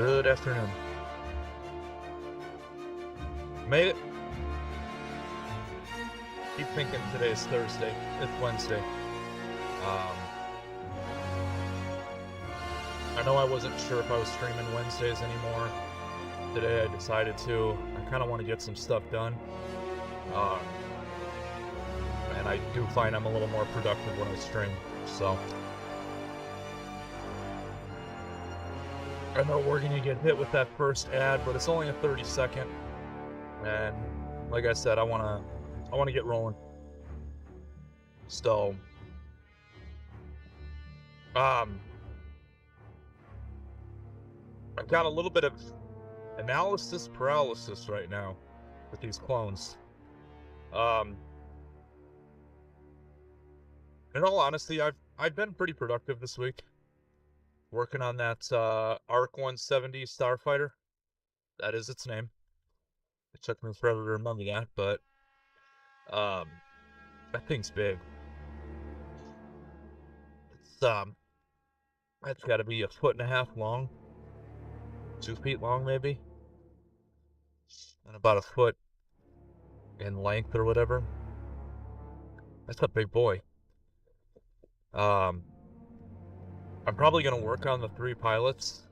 Good afternoon. Made it. Keep thinking today's Thursday. It's Wednesday. Um, I know I wasn't sure if I was streaming Wednesdays anymore. Today I decided to. I kind of want to get some stuff done. Um, and I do find I'm a little more productive when I stream. So I know we're gonna get hit with that first ad, but it's only a 30-second. And like I said, I wanna get rolling. So, I've got a little bit of analysis paralysis right now with these clones. In all honesty, I've been pretty productive this week, working on that ARC 170 Starfighter. That is its name. It took me forever to remember that, but that thing's big. It's that's got to be 1.5 feet long, 2 feet long maybe, and about a foot in length or whatever. That's a big boy. I'm probably gonna work on the 3 pilots,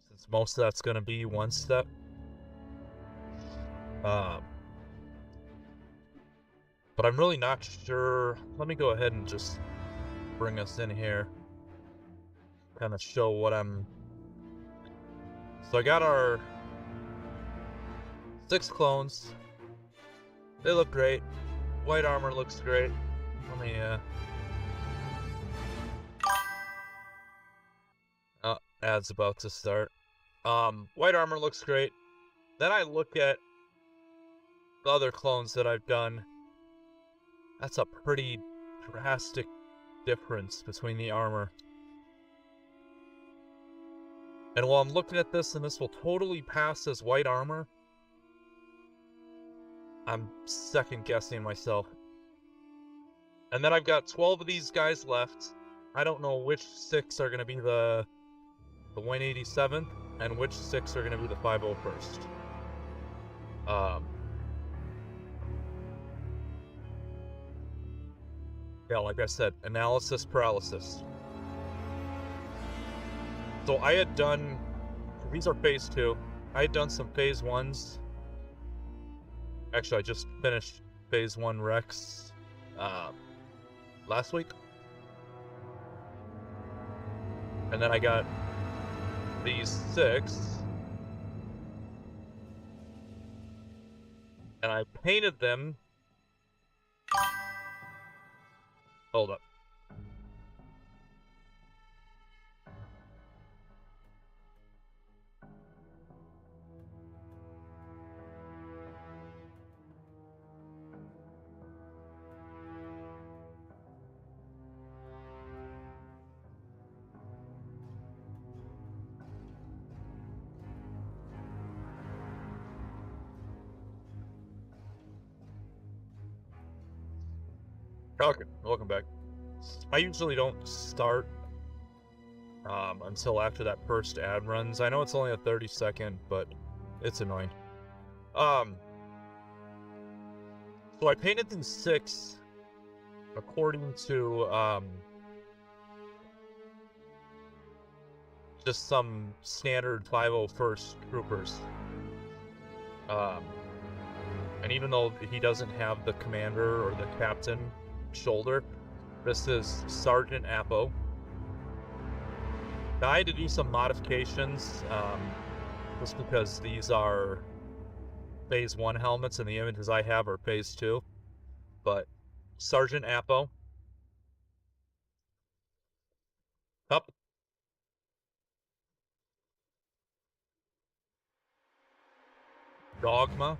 since most of that's gonna be one step. But I'm really not sure. Let me go ahead and just bring us in here, kind of show what I'm. So I got our 6 clones. They look great. White armor looks great. Let me ad's about to start. White armor looks great. Then I look at the other clones that I've done. That's a pretty drastic difference between the armor. And while I'm looking at this, and this will totally pass as white armor, I'm second guessing myself. And then I've got 12 of these guys left. I don't know which 6 are going to be the 187th, and which 6 are going to be the 501st. Yeah, like I said, analysis paralysis. So I had done, these are phase 2. I had done some phase 1s. Actually, I just finished phase 1 Rex last week. And then I got these 6. And I painted them. Hold up. Okay, welcome back. I usually don't start until after that first ad runs. I know it's only a 30-second, but it's annoying. So I painted these 6 according to just some standard 501st troopers. And even though he doesn't have the commander or the captain shoulder, this is Sergeant Apo. Now I had to do some modifications, just because these are phase 1 helmets and the images I have are phase 2. But Sergeant Apo. Up. Dogma.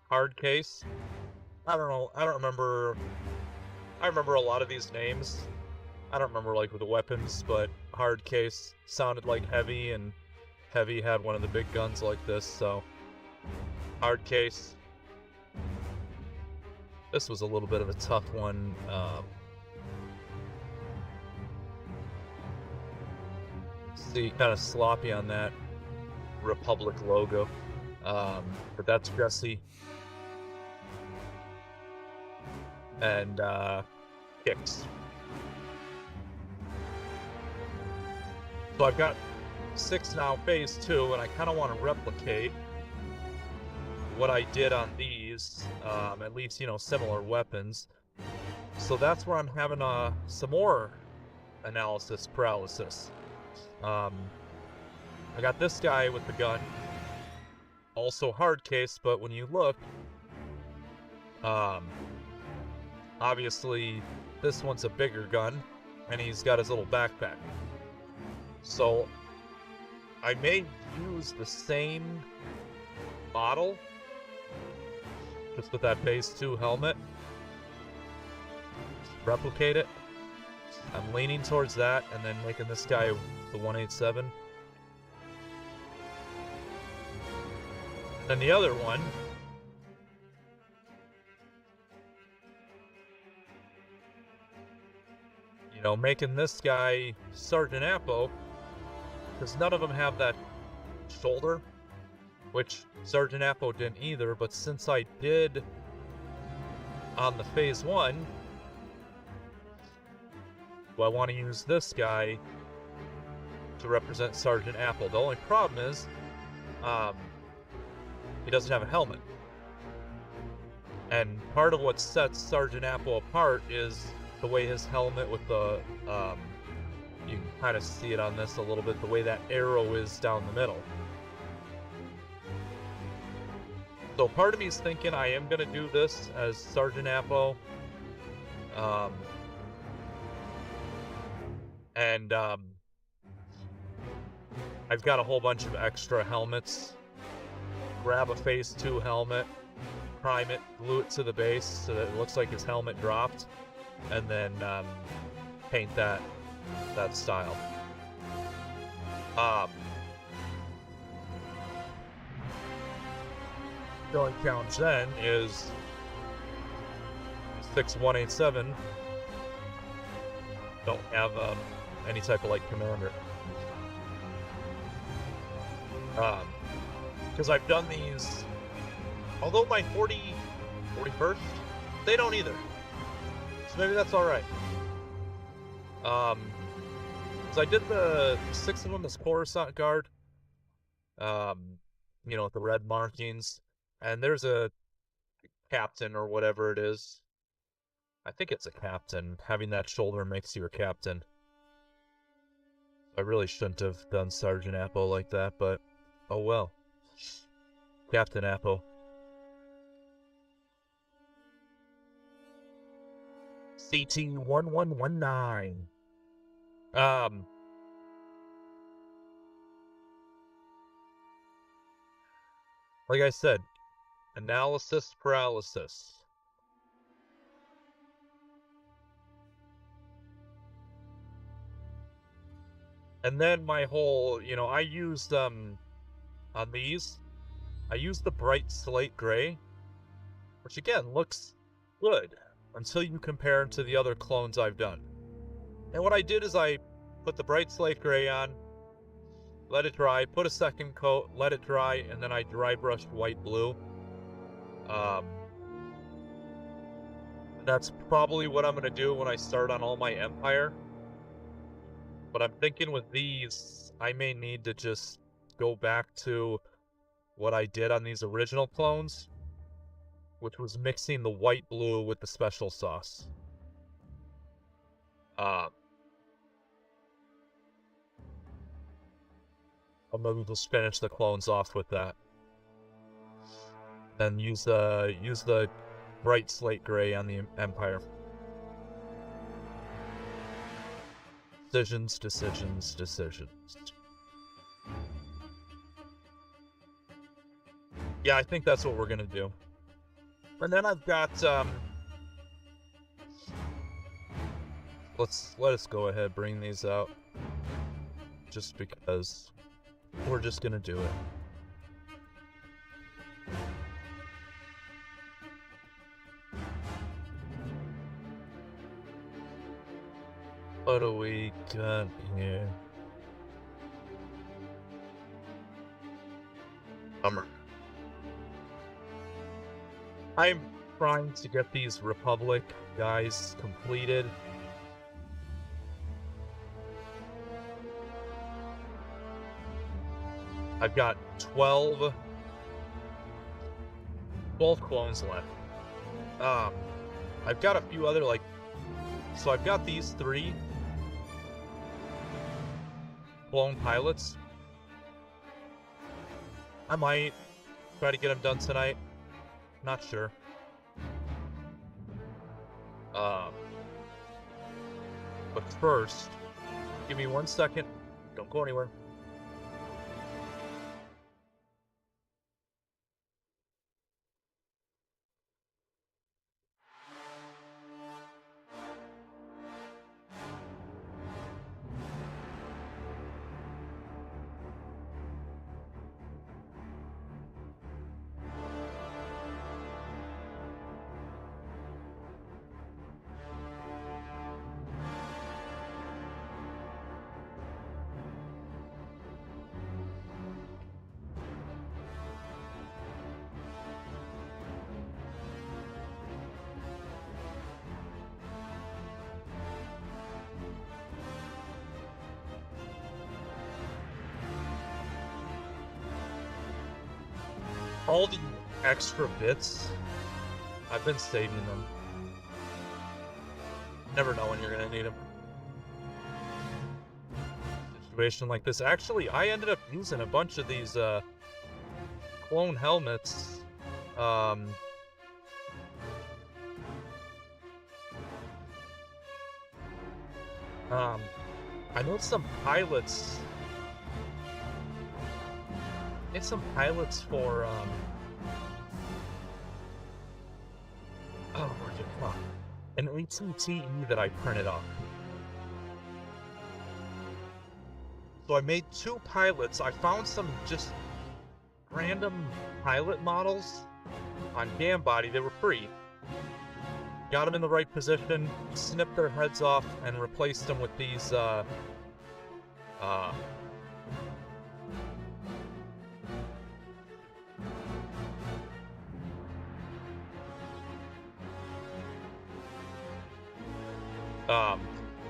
Hard Case. I don't know. I don't remember. I remember a lot of these names. I don't remember like with the weapons, but Hard Case sounded like Heavy, and Heavy had one of the big guns like this, so Hard Case. This was a little bit of a tough one. obviously kind of sloppy on that Republic logo. But that's Jesse. And Kicks. So I've got 6 now, phase 2, and I kind of want to replicate what I did on these, at least, similar weapons. So that's where I'm having some more analysis paralysis. I got this guy with the gun, also hard case, but when you look, obviously this one's a bigger gun, and he's got his little backpack. So I may use the same model, just with that phase 2 helmet, replicate it. I'm leaning towards that, and then making this guy the 187. And the other one, making this guy Sergeant Appo, because none of them have that shoulder, which Sergeant Appo didn't either, but since I did on the phase 1, well, I want to use this guy to represent Sergeant Appo. The only problem is, he doesn't have a helmet. And part of what sets Sergeant Appo apart is the way his helmet with the, you can kind of see it on this a little bit, the way that arrow is down the middle. So part of me is thinking I am going to do this as Sergeant Appo. And I've got a whole bunch of extra helmets. Grab a phase 2 helmet, prime it, glue it to the base so that it looks like his helmet dropped, and then paint that style. The only challenge then is 6187 don't have any type of like commander. Because I've done these, although my 41st, they don't either. So maybe that's alright. So I did the 6 of them as Coruscant Guard, with the red markings, and there's a captain or whatever it is. I think it's a captain. Having that shoulder makes you a captain. I really shouldn't have done Sergeant Appo like that, but oh well. Captain Appo. CT1119. Like I said, analysis paralysis. And then my whole, I used, on these, I used the bright slate gray, which again looks good until you compare them to the other clones I've done. And what I did is I put the bright slate gray on, let it dry, put a second coat, let it dry, and then I dry brushed white blue. That's probably what I'm going to do when I start on all my Empire. But I'm thinking with these, I may need to just go back to what I did on these original clones, which was mixing the white blue with the special sauce. I'll maybe just finish the clones off with that. Then use the bright slate gray on the Empire. Decisions, decisions, decisions. Yeah, I think that's what we're gonna do. And then I've got let us go ahead, bring these out. Just because we're just gonna do it. What do we got here? I'm trying to get these Republic guys completed. I've got 12 clones left. I've got a few other, like, so I've got these 3 clone pilots. I might try to get them done tonight. Not sure. But first, give me 1 second. Don't go anywhere. All the extra bits, I've been saving them. Never know when you're gonna need them. Situation like this. Actually, I ended up using a bunch of these clone helmets. I know some pilots. It's some pilots for where'd you come? An ATTE that I printed off. So I made 2 pilots. I found some just random pilot models on Gambody. They were free. Got them in the right position, snipped their heads off, and replaced them with these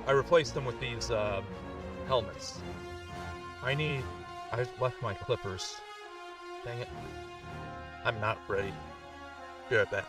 I replaced them with these helmets. I left my clippers. Dang it. I'm not ready. Be right back.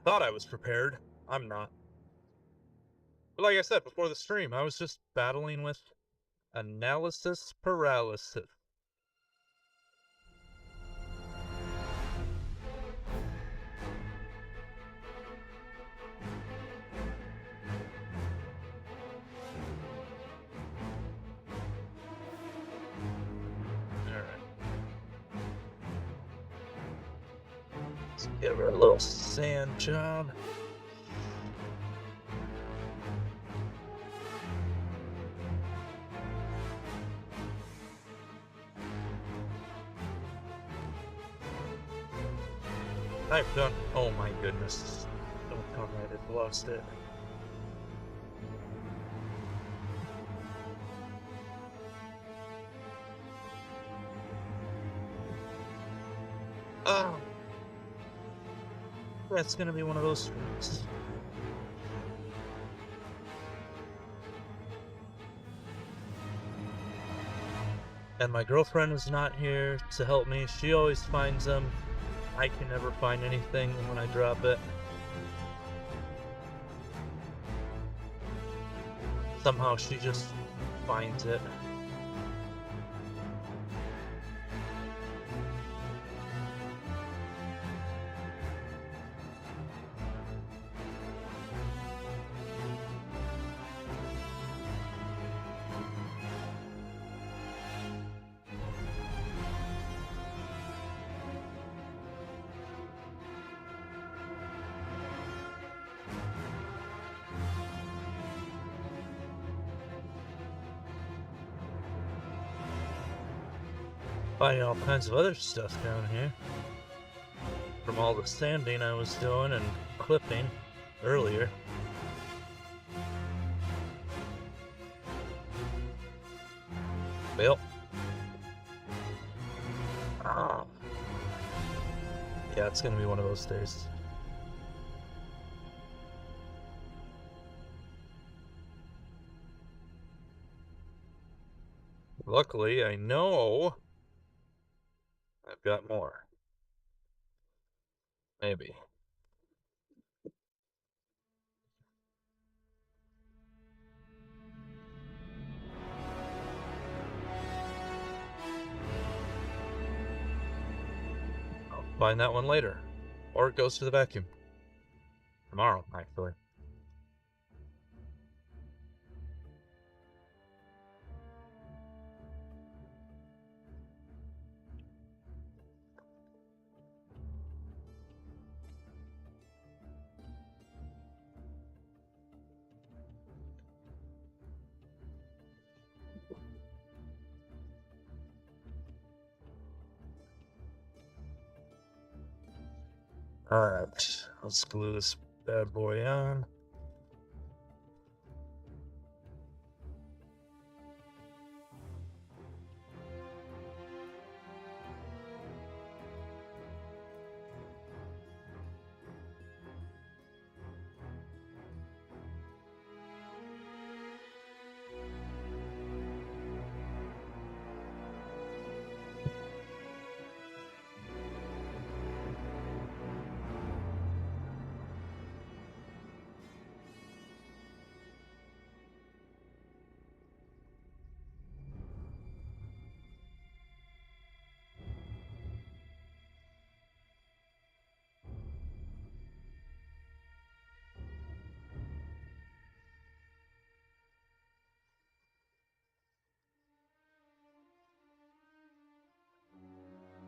Thought I was prepared. I'm not. But like I said before the stream, I was just battling with analysis paralysis. Let's give her a little sand job. I've done. Oh my goodness. Don't tell me I just lost it. Oh. That's gonna be one of those streams. And my girlfriend is not here to help me. She always finds them. I can never find anything when I drop it. Somehow she just finds it. Finding all kinds of other stuff down here. From all the sanding I was doing and clipping earlier. Bill. Oh. Yeah, it's gonna be one of those days. Luckily, I know I've got more. Maybe. I'll find that one later. Or it goes to the vacuum. Tomorrow, actually. Alright, let's glue this bad boy on.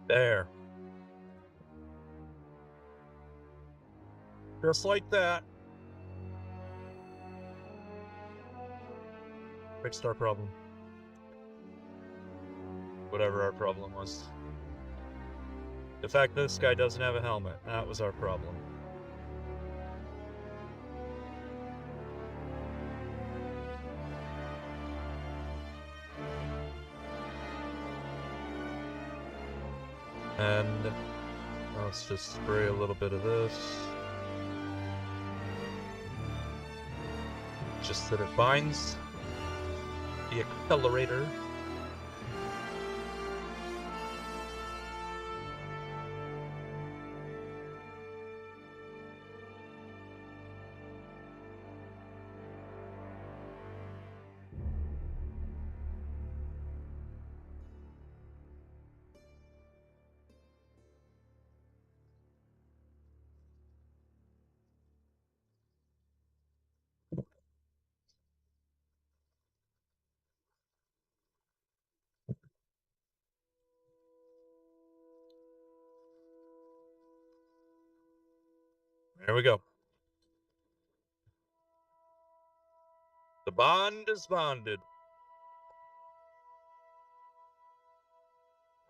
There. Just like that. Fixed our problem. Whatever our problem was. The fact this guy doesn't have a helmet, that was our problem. And let's just spray a little bit of this. Just that it binds the accelerator. There we go. The bond is bonded.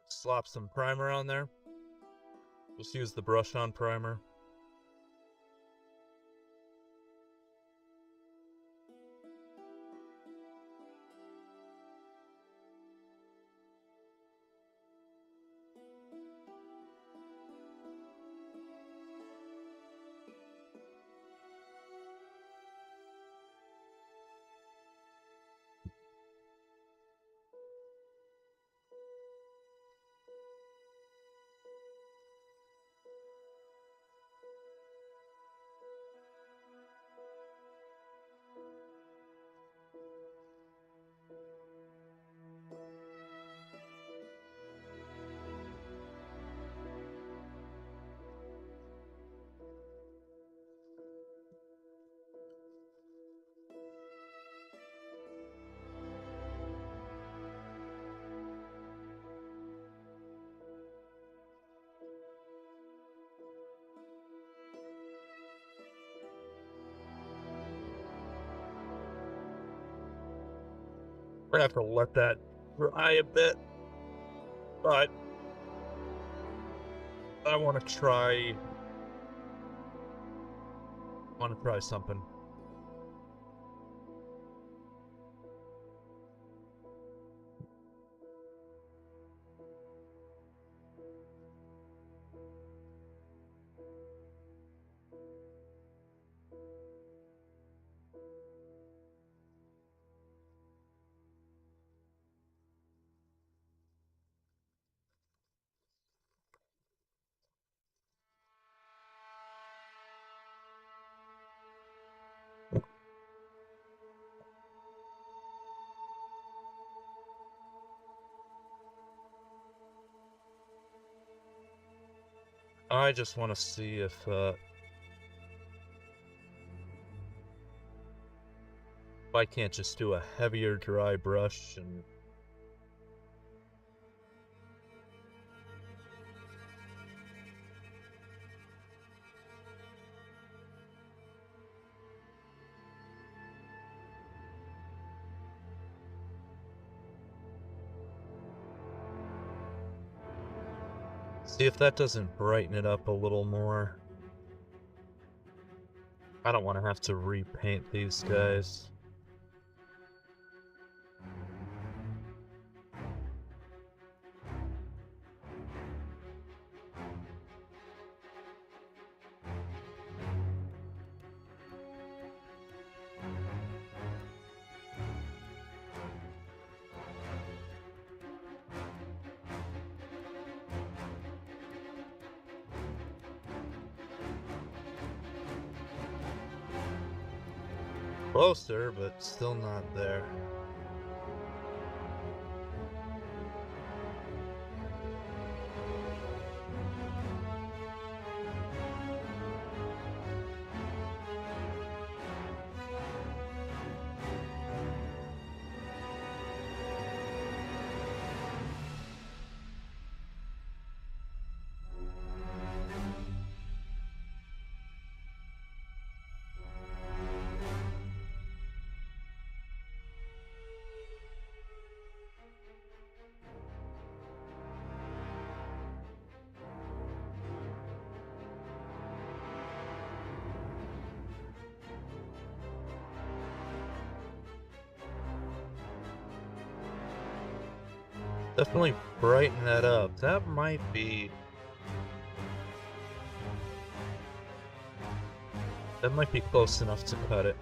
Slop some primer on there. Just use the brush on primer. We're gonna have to let that dry a bit. But I want to try. Something. I just want to see if I can't just do a heavier dry brush and see if that doesn't brighten it up a little more. I don't want to have to repaint these guys. Closer, but still not there. Definitely brighten that up. That might be close enough to cut it.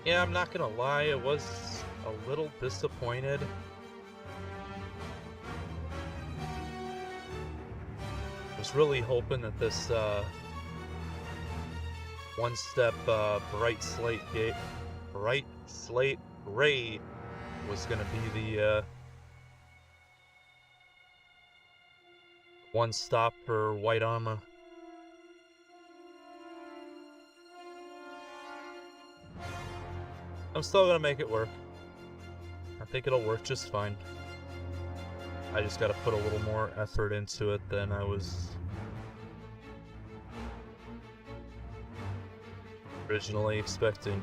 Yeah, I'm not gonna lie, I was a little disappointed. I was really hoping that this one-step bright slate gray was gonna be the one stop for white armor. I'm still gonna make it work. I think it'll work just fine. I just gotta put a little more effort into it than I was originally expecting.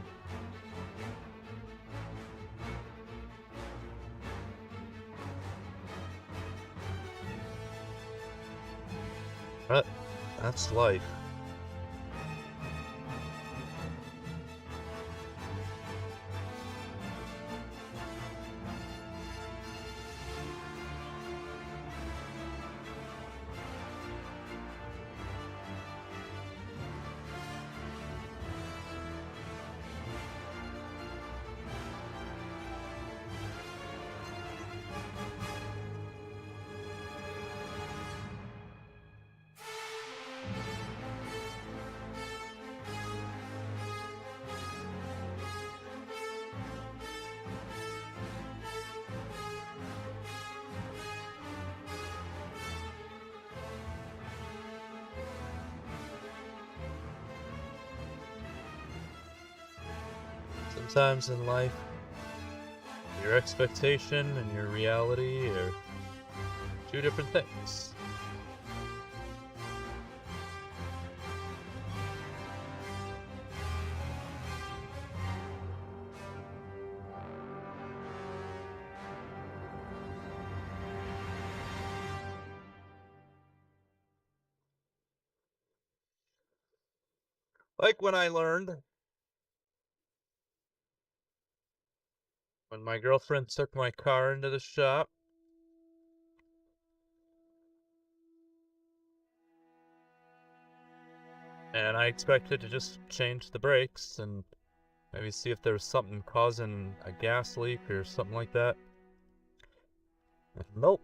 Alright. That's life. Sometimes in life, your expectation and your reality are two different things. Like when I learned when my girlfriend took my car into the shop and I expected to just change the brakes and maybe see if there was something causing a gas leak or something like that. Nope.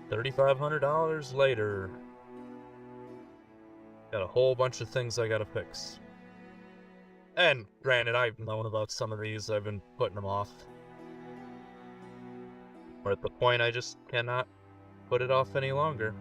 $3,500 later. Got a whole bunch of things I gotta fix. And granted, I've known about some of these, I've been putting them off. We're at the point I just cannot put it off any longer.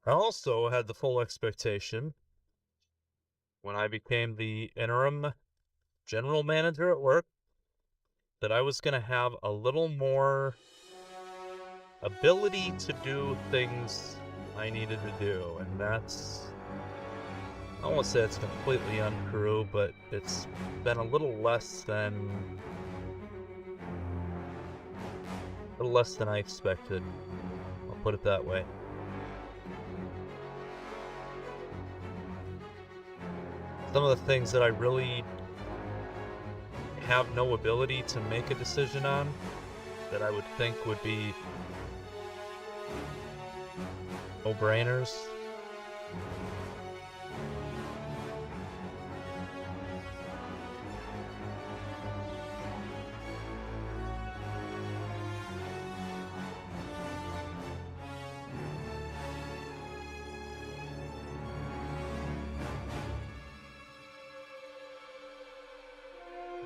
I also had the full expectation when I became the interim general manager at work that I was going to have a little more ability to do things I needed to do, and that's, I won't say it's completely untrue, but it's been a little less than I expected. I'll put it that way. Some of the things that I really have no ability to make a decision on, that I would think would be no-brainers,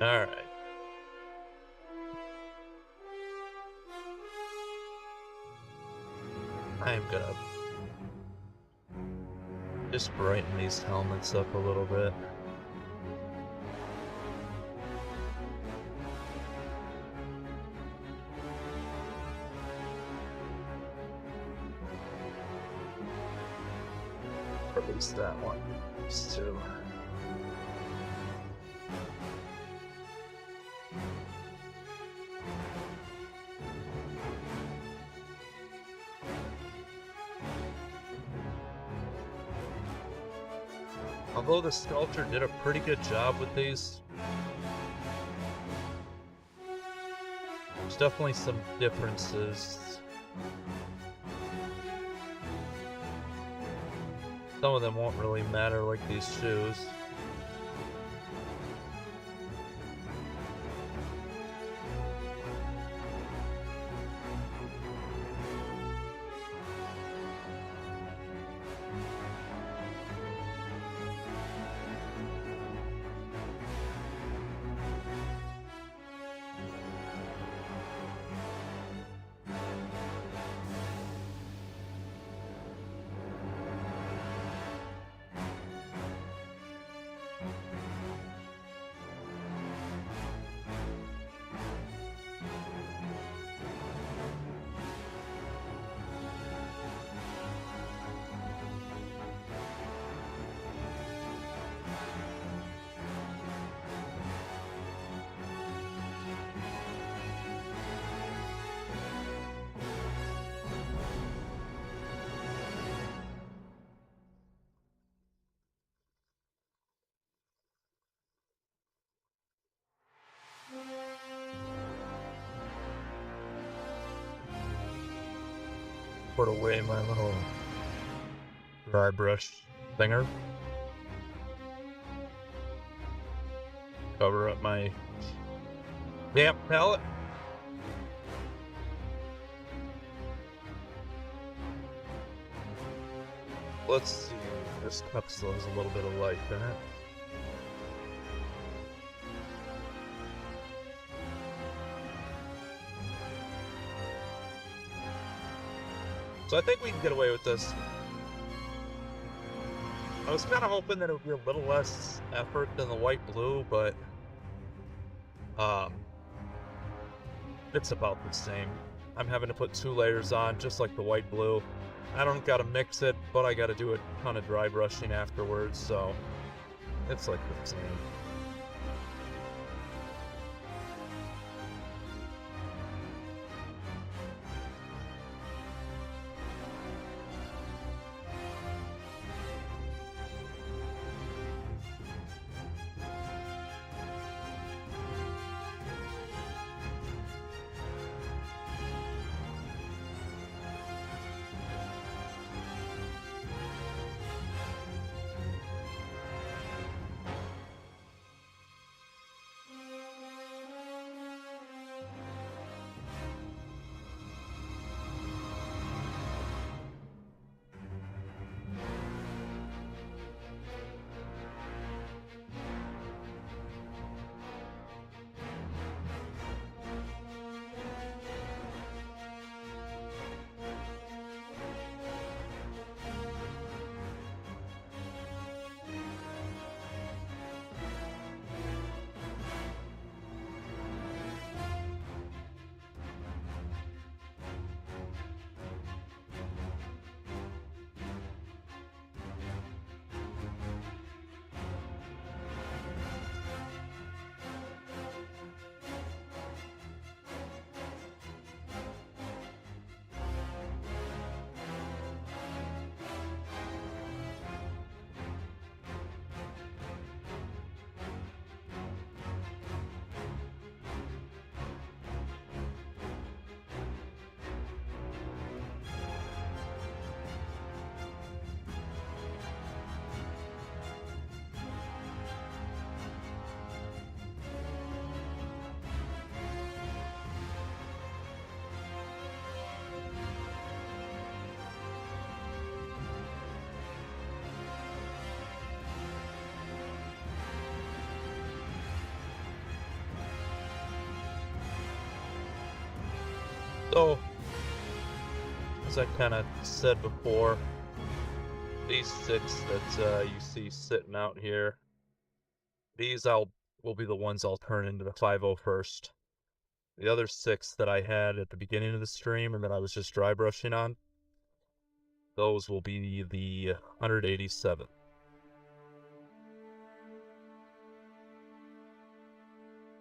alright. I am gonna just brighten these helmets up a little bit. Or at least that one. These two. Although the sculptor did a pretty good job with these, there's definitely some differences. Some of them won't really matter, like these shoes. Put away my little dry brush thinger. Cover up my damp palette. Let's see, this cup still has a little bit of life in it. So I think we can get away with this. I was kind of hoping that it would be a little less effort than the white blue, but it's about the same. I'm having to put 2 layers on, just like the white blue. I don't gotta mix it, but I gotta do a ton of dry brushing afterwards, so it's like the same. So, as I kind of said before, these 6 that you see sitting out here, these will be the ones I'll turn into the 501st. The other 6 that I had at the beginning of the stream and that I was just dry brushing on, those will be the 187.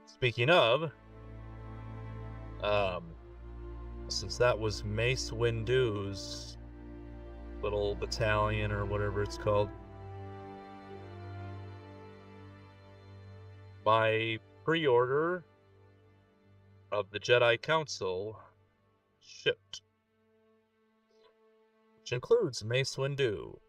Speaking of, since that was Mace Windu's little battalion or whatever it's called, my pre-order of the Jedi Council shipped, which includes Mace Windu.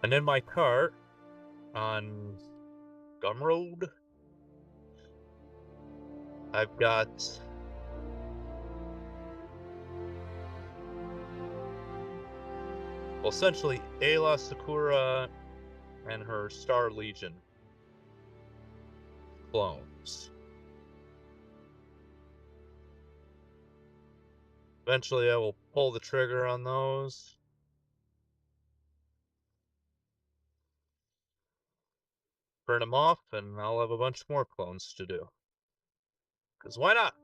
And in my cart on Gumroad, I've got essentially Aayla Secura and her Star Legion clones. Eventually I will pull the trigger on those. Burn them off, and I'll have a bunch more clones to do. Because why not?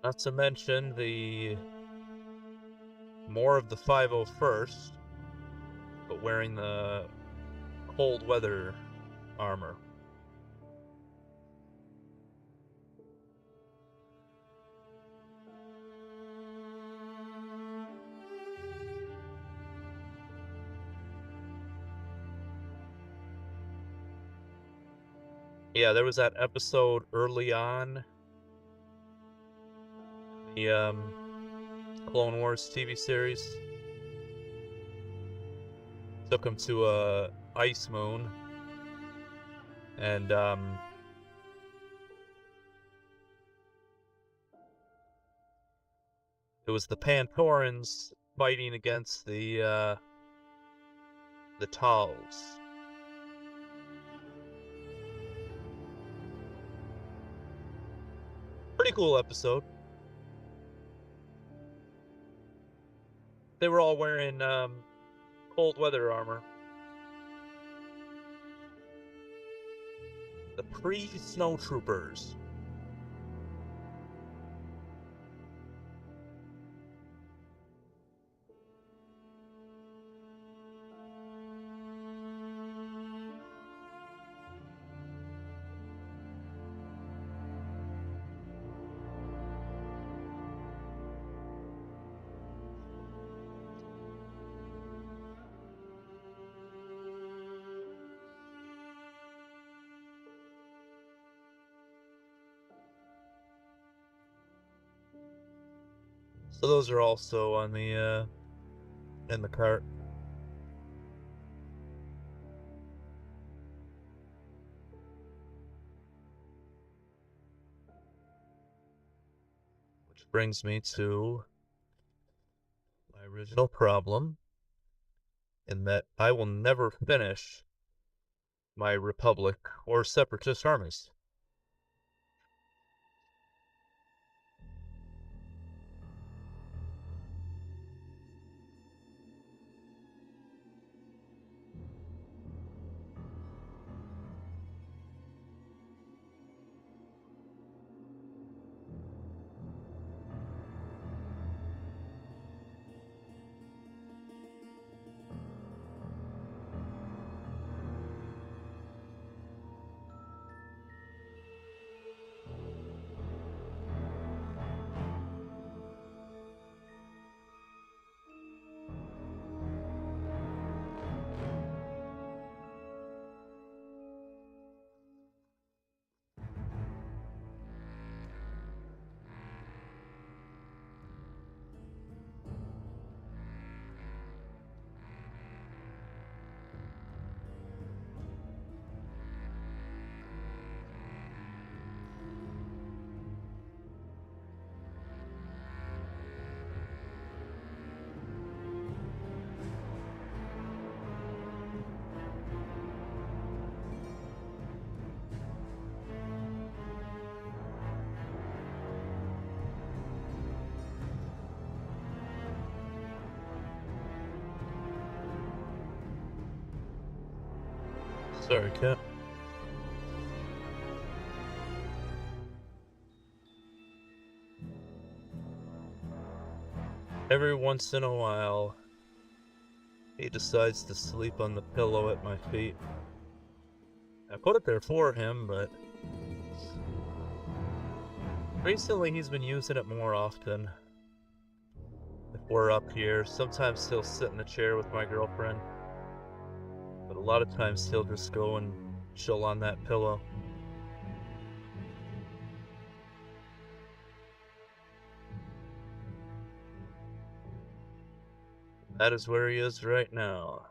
Not to mention the more of the 501st, but wearing the cold weather armor. Yeah, there was that episode early on, the Clone Wars TV series. Took him to a ice moon, and it was the Pantorans fighting against the Tals. Pretty cool episode. They were all wearing cold weather armor. The pre-snowtroopers. So those are also on the in the cart. Which brings me to my original problem, in that I will never finish my Republic or Separatist armies. Sorry, cat. Every once in a while, he decides to sleep on the pillow at my feet. I put it there for him, but recently he's been using it more often. If we're up here, sometimes he'll sit in the chair with my girlfriend, but a lot of times he'll just go and chill on that pillow. That is where he is right now.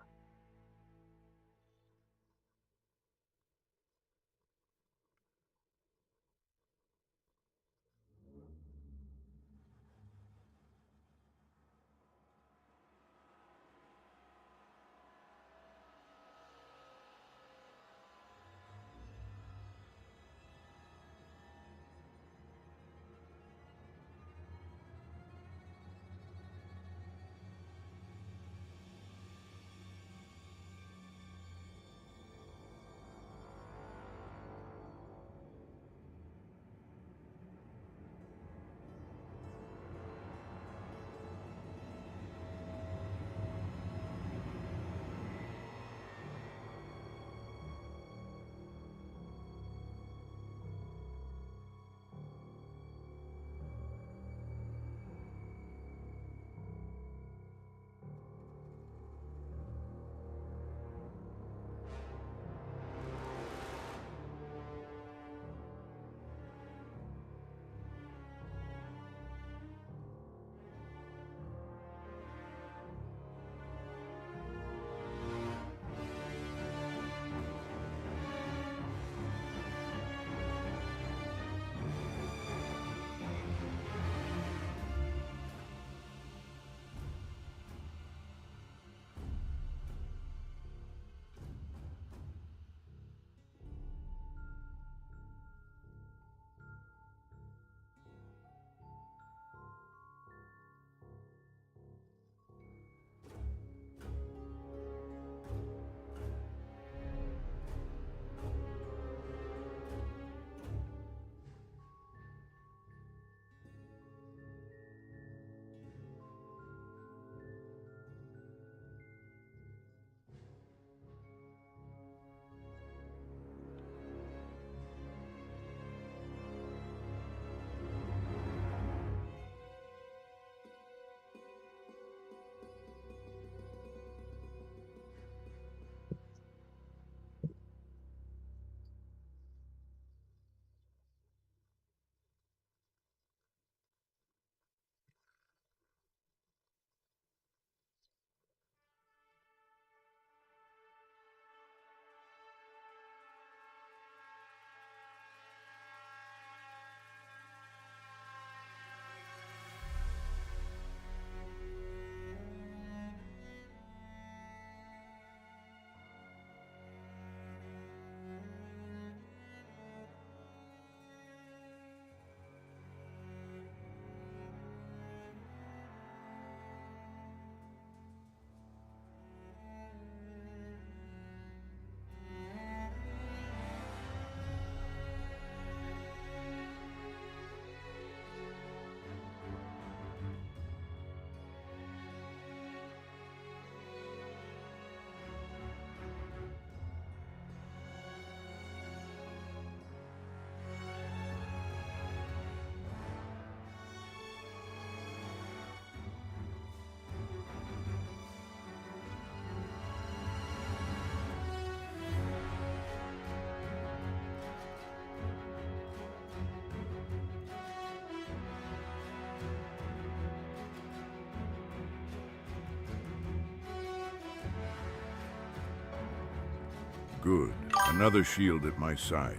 Good. Another shield at my side.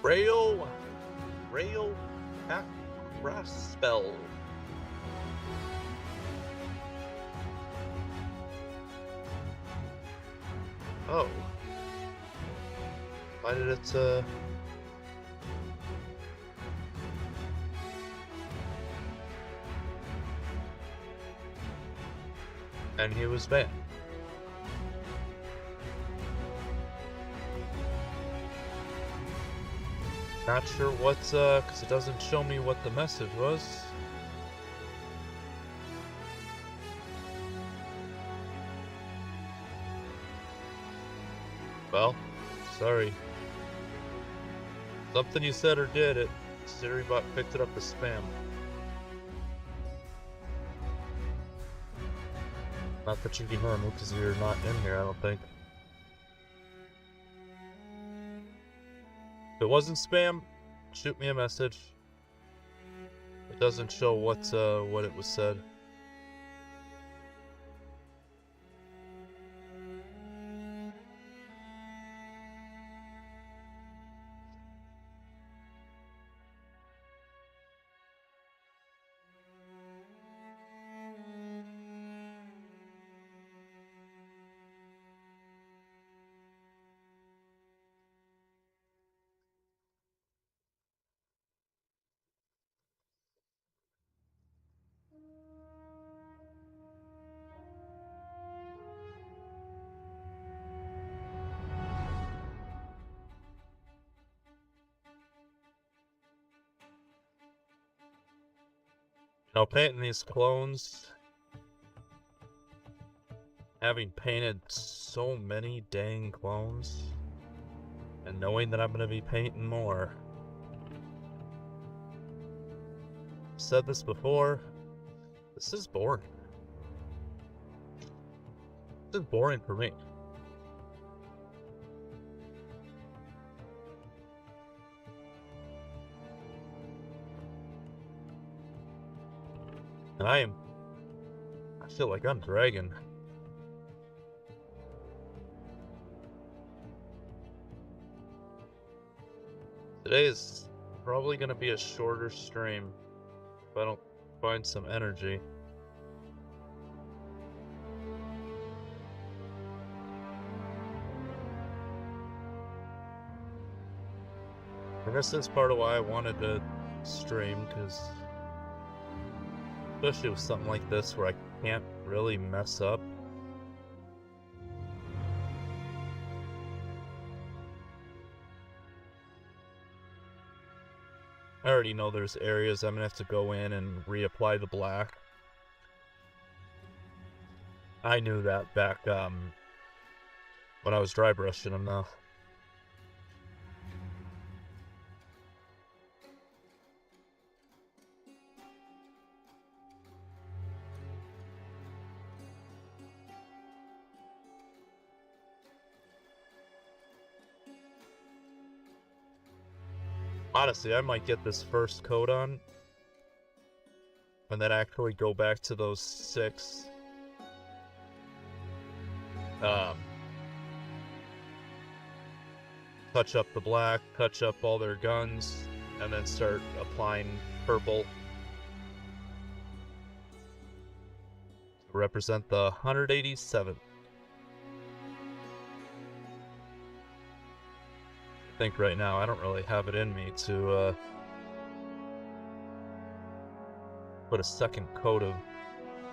Rail Pack Spell. Oh. Why did it, And he was banned. Not sure what's, because it doesn't show me what the message was. Well, sorry. Something you said or did, SiriBot picked it up as spam. Not that you can hear me because you're not in here, I don't think. If it wasn't spam, shoot me a message. It doesn't show what it was said. Now, painting these clones, having painted so many dang clones, and knowing that I'm going to be painting more. I've said this before, this is boring. This is boring for me. And I feel like I'm dragging. Today is probably going to be a shorter stream if I don't find some energy. And this is part of why I wanted to stream, because especially with something like this where I can't really mess up. I already know there's areas I'm gonna have to go in and reapply the black. I knew that back when I was dry brushing them though. Honestly, I might get this first coat on and then actually go back to those 6. Touch up the black, touch up all their guns, and then start applying purple to represent the 187th. I think right now I don't really have it in me to put a second coat of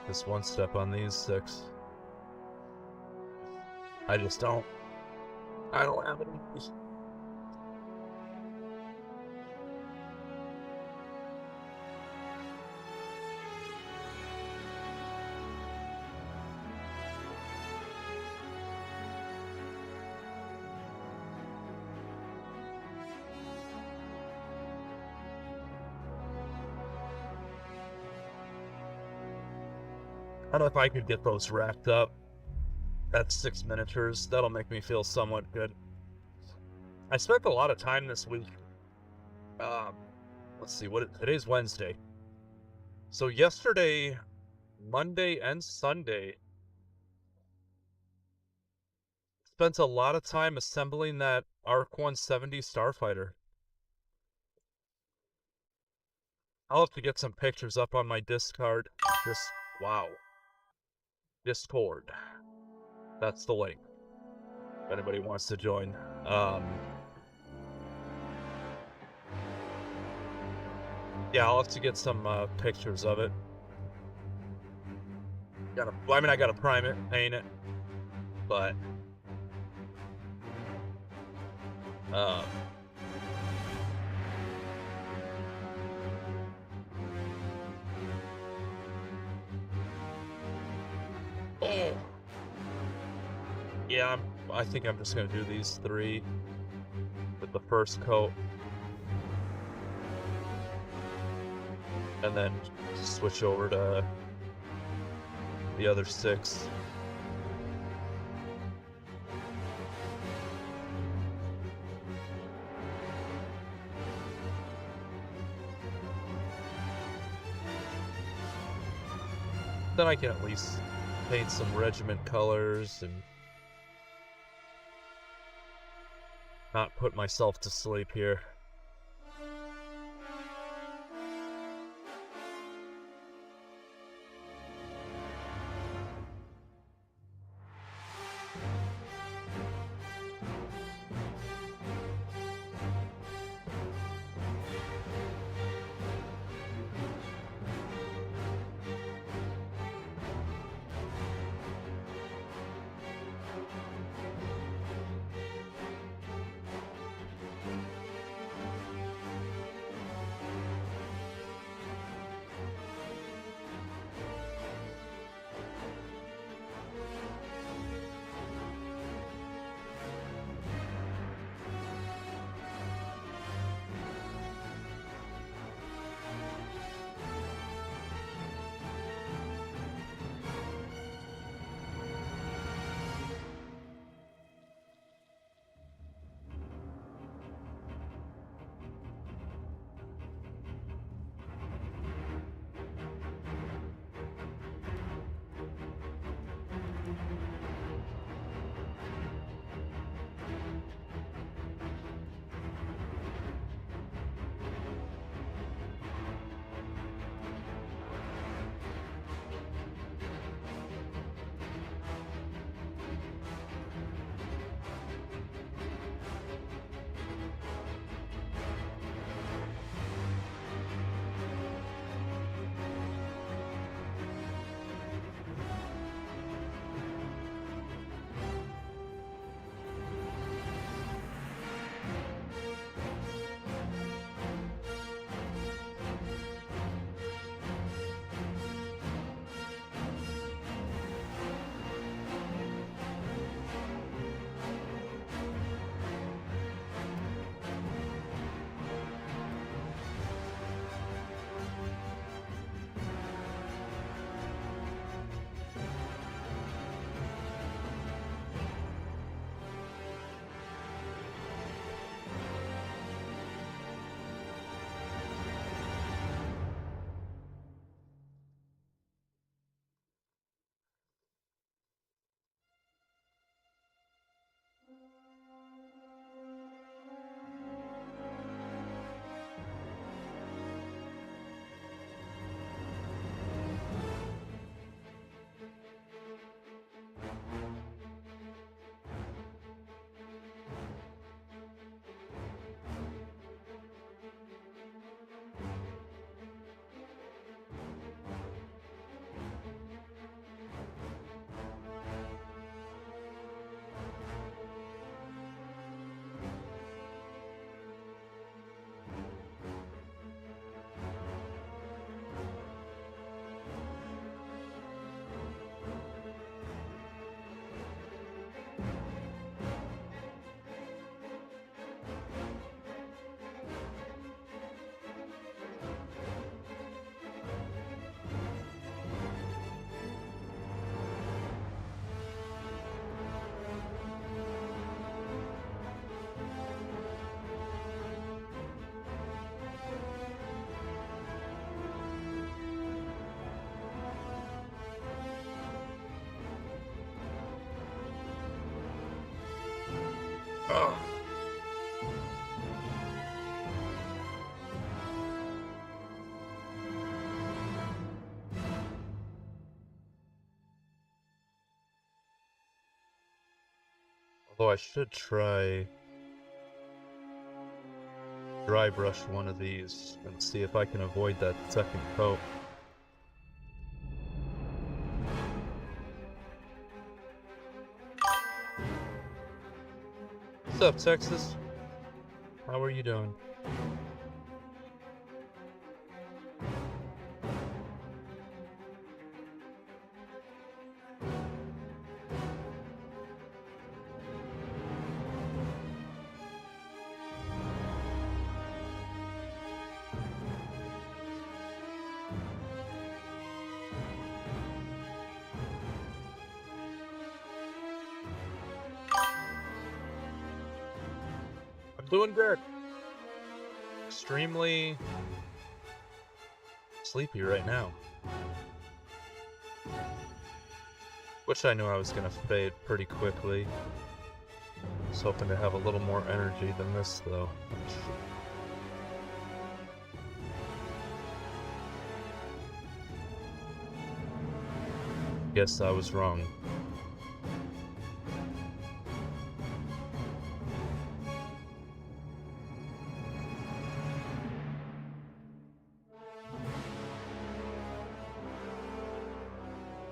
this one step on these 6. I just don't. I don't have it in me. I don't know if I could get those racked up. That's 6 miniatures. That'll make me feel somewhat good. I spent a lot of time this week. Let's see, today's Wednesday. So yesterday, Monday and Sunday, spent a lot of time assembling that ARC 170 Starfighter. I'll have to get some pictures up on my Discord. Wow. Discord. That's the link. If anybody wants to join. Yeah, I'll have to get some pictures of it. I gotta prime it, paint it, but Yeah, I think I'm just gonna do these 3 with the first coat, and then switch over to the other 6. Then I can at least paint some regiment colors and not put myself to sleep here. Ugh. Although I should try dry brush one of these and see if I can avoid that second coat. What's up, Texas? How are you doing? I'm doing good. Extremely sleepy right now. Wish I knew I was gonna fade pretty quickly. I was hoping to have a little more energy than this, though. Guess I was wrong.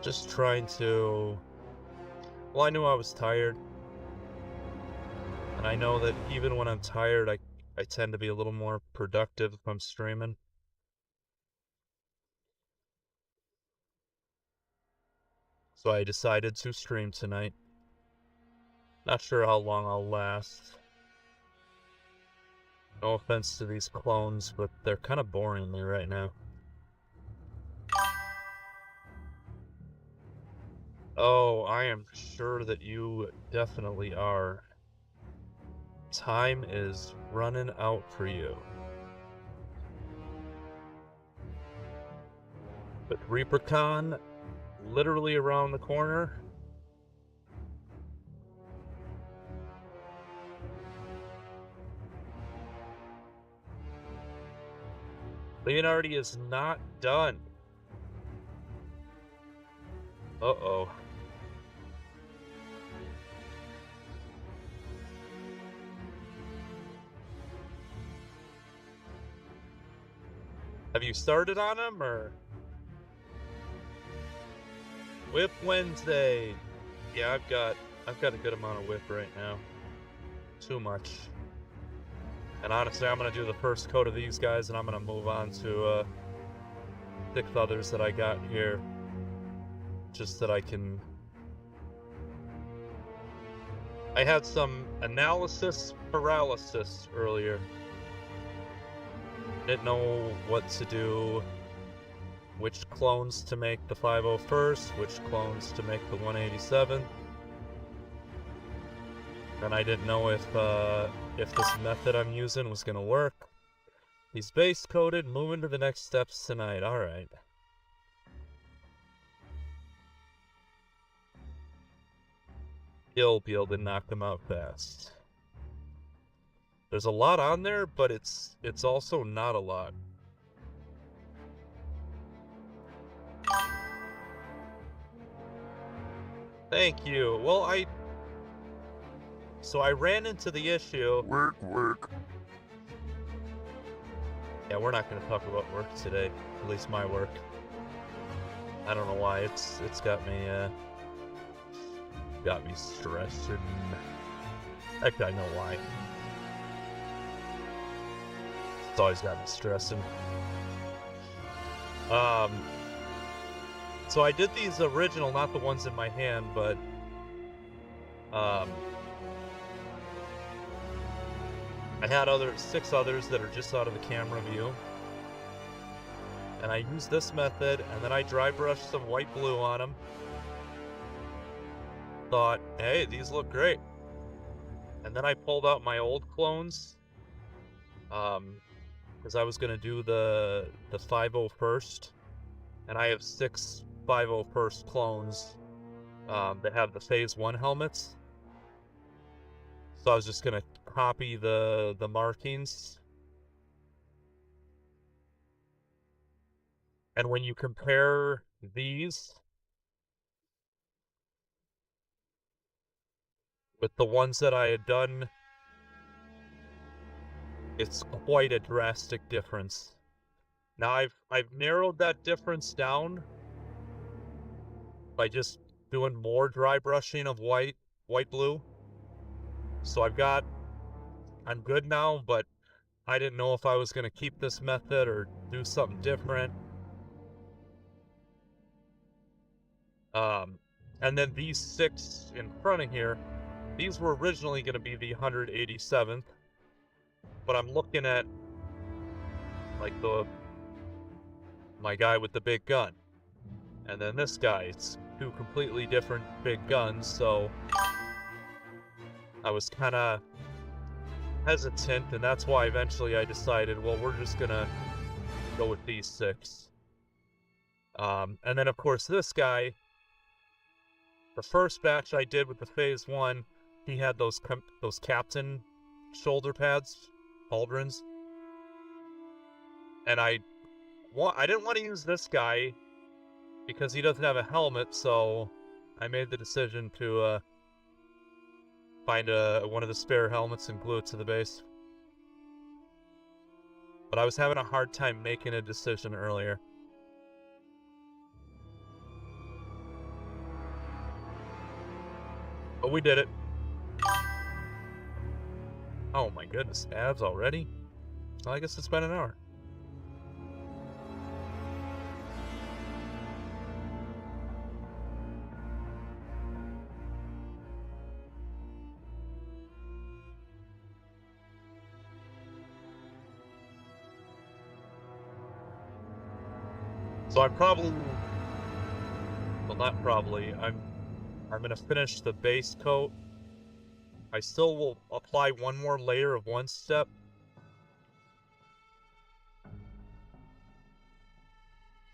Just trying to... Well, I knew I was tired. And I know that even when I'm tired, I tend to be a little more productive if I'm streaming. So I decided to stream tonight. Not sure how long I'll last. No offense to these clones, but they're kind of boring me right now. Oh, I am sure that you definitely are. Time is running out for you. But ReaperCon, literally around the corner. Leonardi is not done. Uh-oh. Have you started on him, or? Whip Wednesday. Yeah, I've got a good amount of whip right now. Too much. And honestly, I'm gonna do the first coat of these guys, and I'm gonna move on to 6 others that I got here. Just that I can... I had some analysis paralysis earlier. Didn't know what to do. Which clones to make the 501st, which clones to make the 187th. And I didn't know if this method I'm using was gonna work. He's base coated, moving to the next steps tonight. Alright. He'll be able to knock them out fast. There's a lot on there, but it's also not a lot. Thank you. Well, So I ran into the issue... Work. Yeah, we're not going to talk about work today. At least my work. I don't know why. It's got me, got me stressed. And... Actually, I know why. It's always got me stressing. So I did these original, not the ones in my hand, but... I had 6 others that are just out of the camera view. And I used this method, and then I dry brushed some white blue on them. Thought, hey, these look great. And then I pulled out my old clones. Because I was going to do the 501st. And I have 6 501st clones that have the Phase 1 helmets. So I was just going to copy the markings. And when you compare these with the ones that I had done, it's quite a drastic difference. Now I've narrowed that difference down by just doing more dry brushing of white blue. So I'm good now, but I didn't know if I was going to keep this method or do something different. And then these 6 in front of here, these were originally going to be the 187th, but I'm looking at like my guy with the big gun, and then this guy. It's 2 completely different big guns, so I was kind of hesitant, and that's why eventually I decided, well, we're just gonna go with these 6. And then, of course, this guy, the first batch I did with the Phase 1, he had those captain shoulder pads, pauldrons. And I didn't want to use this guy because he doesn't have a helmet, so I made the decision to find one of the spare helmets and glue it to the base. But I was having a hard time making a decision earlier. But we did it. Oh my goodness, ads already? Well, I guess it's been an hour. So I'm probably, well, not probably, I'm gonna finish the base coat. I still will apply one more layer of 1-step.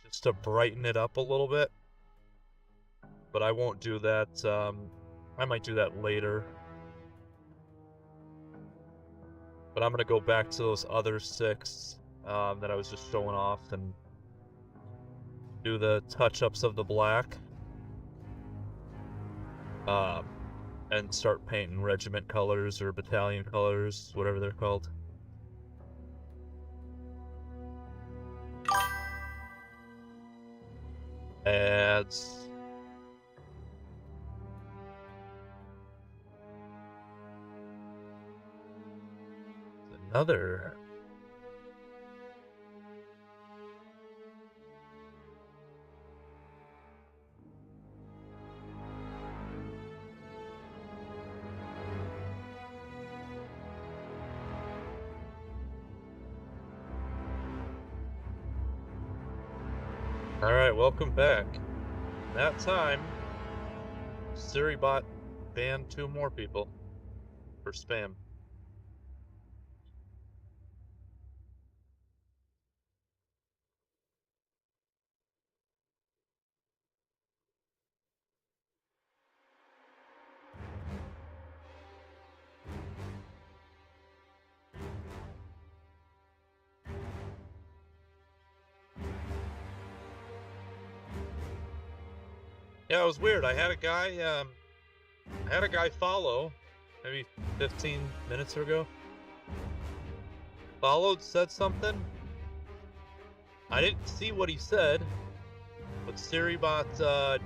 Just to brighten it up a little bit. But I won't do that, I might do that later. But I'm gonna go back to those other 6 that I was just showing off and do the touch-ups of the black. And start painting regiment colors or battalion colors, whatever they're called. Ads. Another. Alright, welcome back. That time, SiriBot banned 2 more people for spam. Yeah, it was weird. I had a guy follow maybe 15 minutes ago. Followed, said something. I didn't see what he said, but SiriBot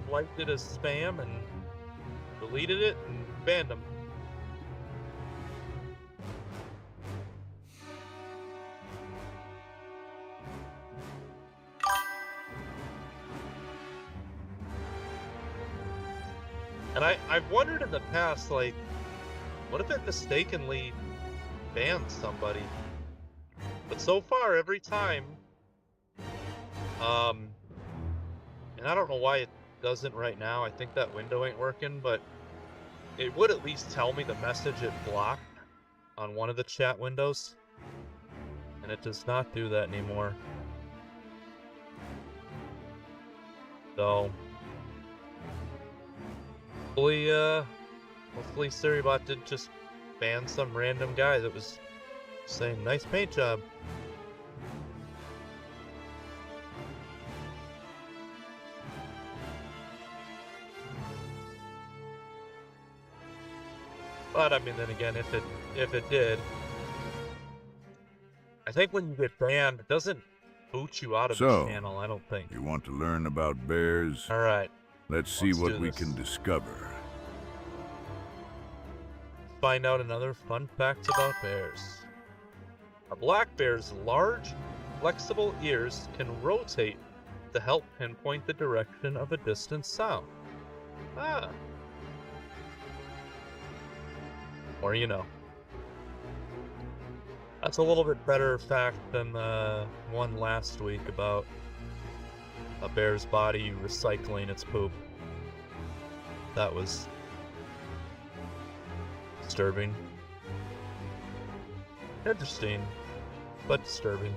liked it as spam and deleted it and banned him. And I've wondered in the past, like, what if it mistakenly banned somebody? But so far, every time, and I don't know why it doesn't right now. I think that window ain't working, but it would at least tell me the message it blocked on one of the chat windows. And it does not do that anymore. So hopefully SiriBot didn't just ban some random guy that was saying nice paint job. But I mean, then again, if it did, I think when you get banned, it doesn't boot you out of the channel. I don't think. You want to learn about bears? All right. Let's see what we can discover. Find out another fun fact about bears. A black bear's large, flexible ears can rotate to help pinpoint the direction of a distant sound. Ah. Or, you know. That's a little bit better fact than the one last week about a bear's body recycling its poop. That was disturbing. Interesting, but disturbing.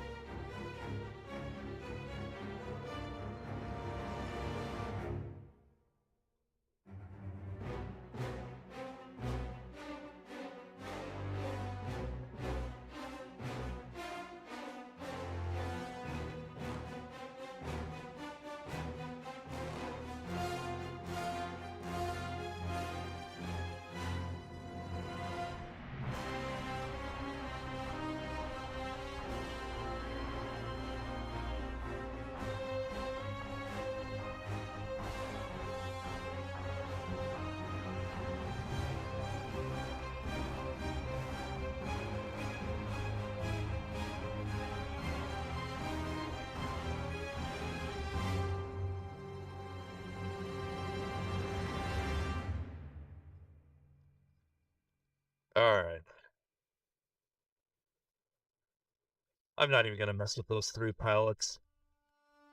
Alright. I'm not even gonna mess with those 3 pilots.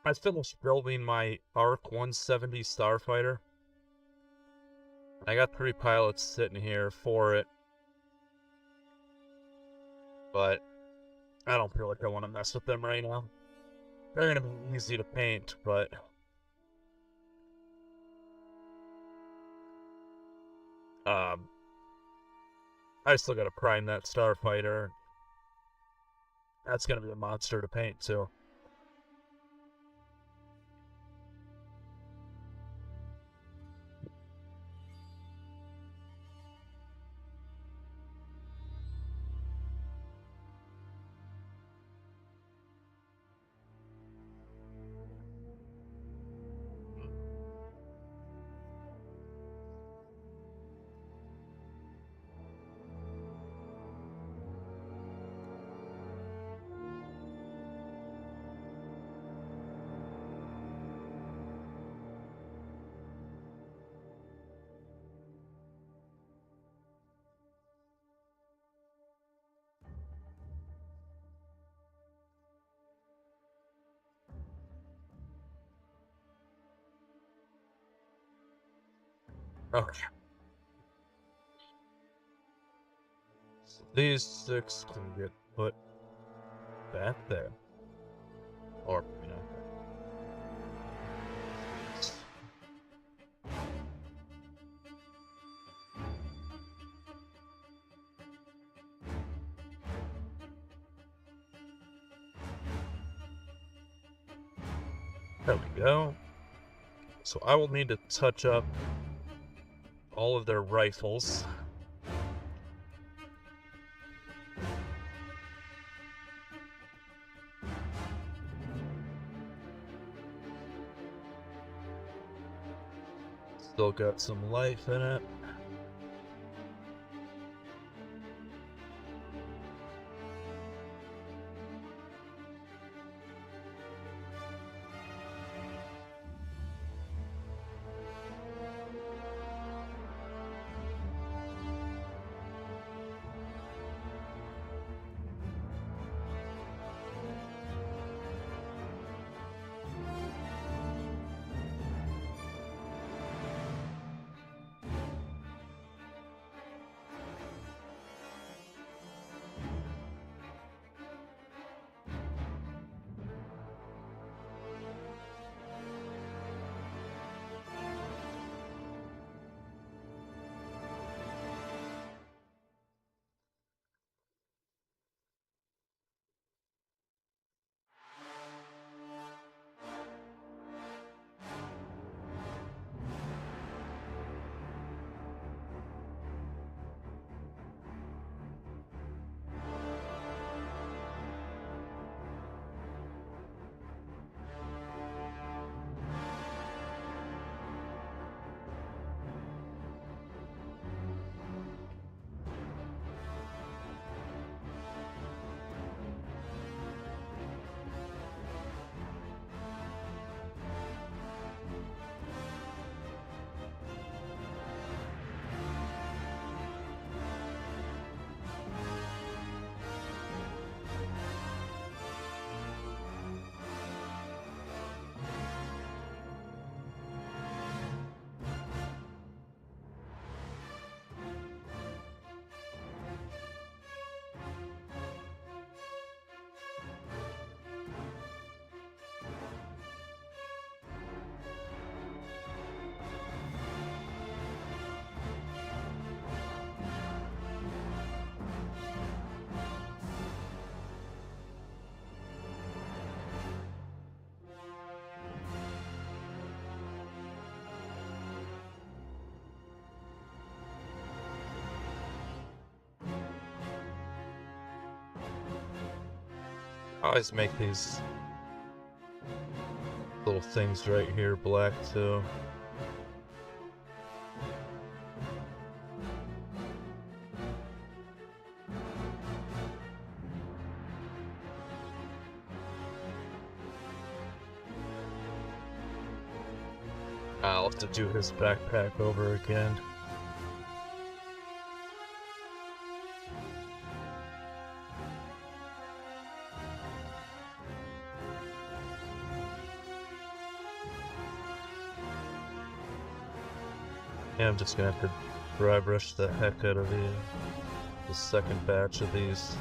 I finished building my ARC 170 Starfighter. I got 3 pilots sitting here for it. But I don't feel like I want to mess with them right now. They're gonna be easy to paint, but I still gotta prime that Starfighter. That's gonna be a monster to paint too. Okay. So these 6 can get put back there. Or, you know. There we go. So I will need to touch up all of their rifles. Still got some life in it. I always make these little things right here black too. I'll have to do his backpack over again. Yeah, I'm just gonna have to dry brush the heck out of the second batch of these.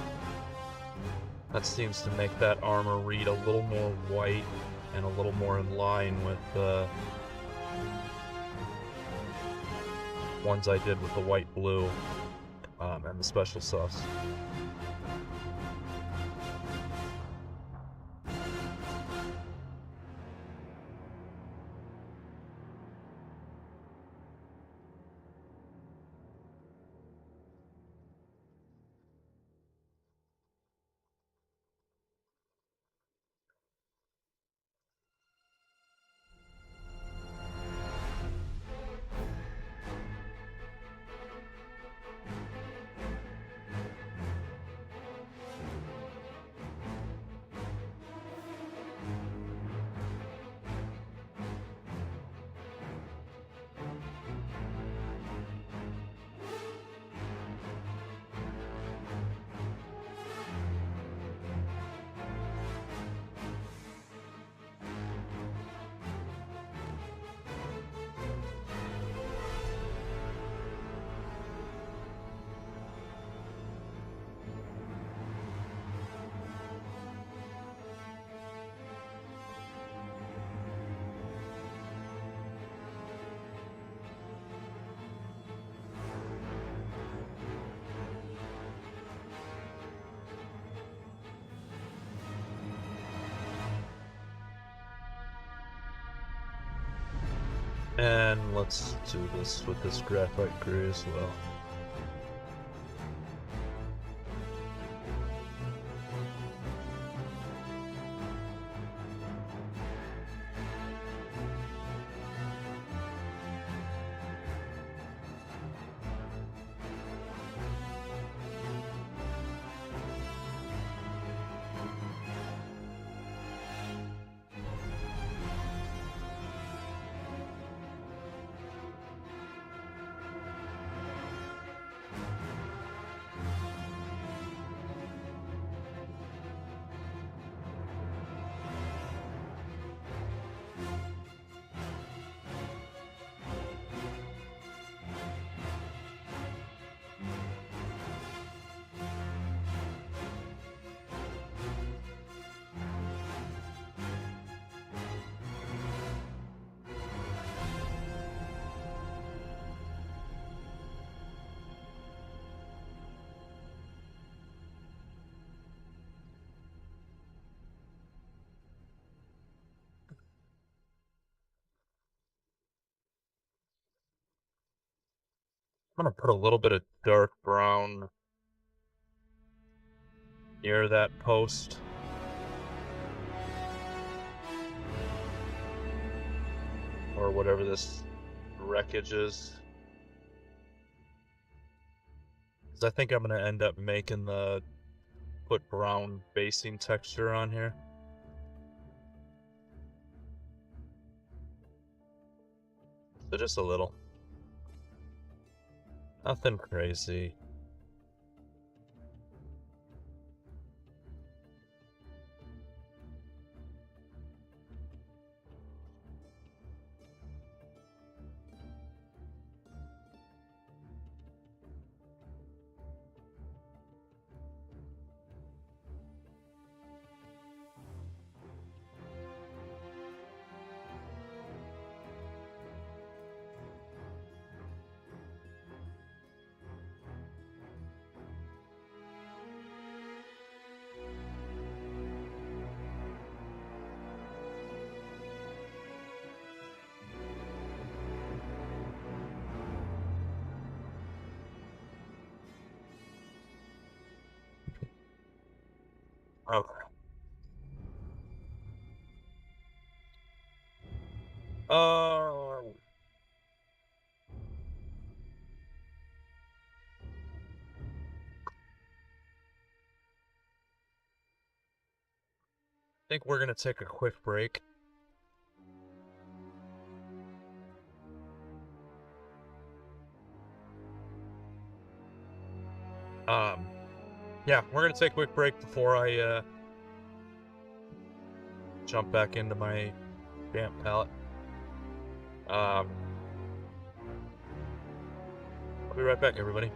That seems to make that armor read a little more white and a little more in line with the ones I did with the white blue and the special sauce. And let's do this with this graphite gray as well. I'm gonna put a little bit of dark brown near that post. Or whatever this wreckage is. Because I think I'm gonna end up making the put brown basing texture on here. So just a little. Nothing crazy. Okay. I think we're gonna take a quick break. Yeah, we're gonna take a quick break before I jump back into my vamp palette. I'll be right back, everybody.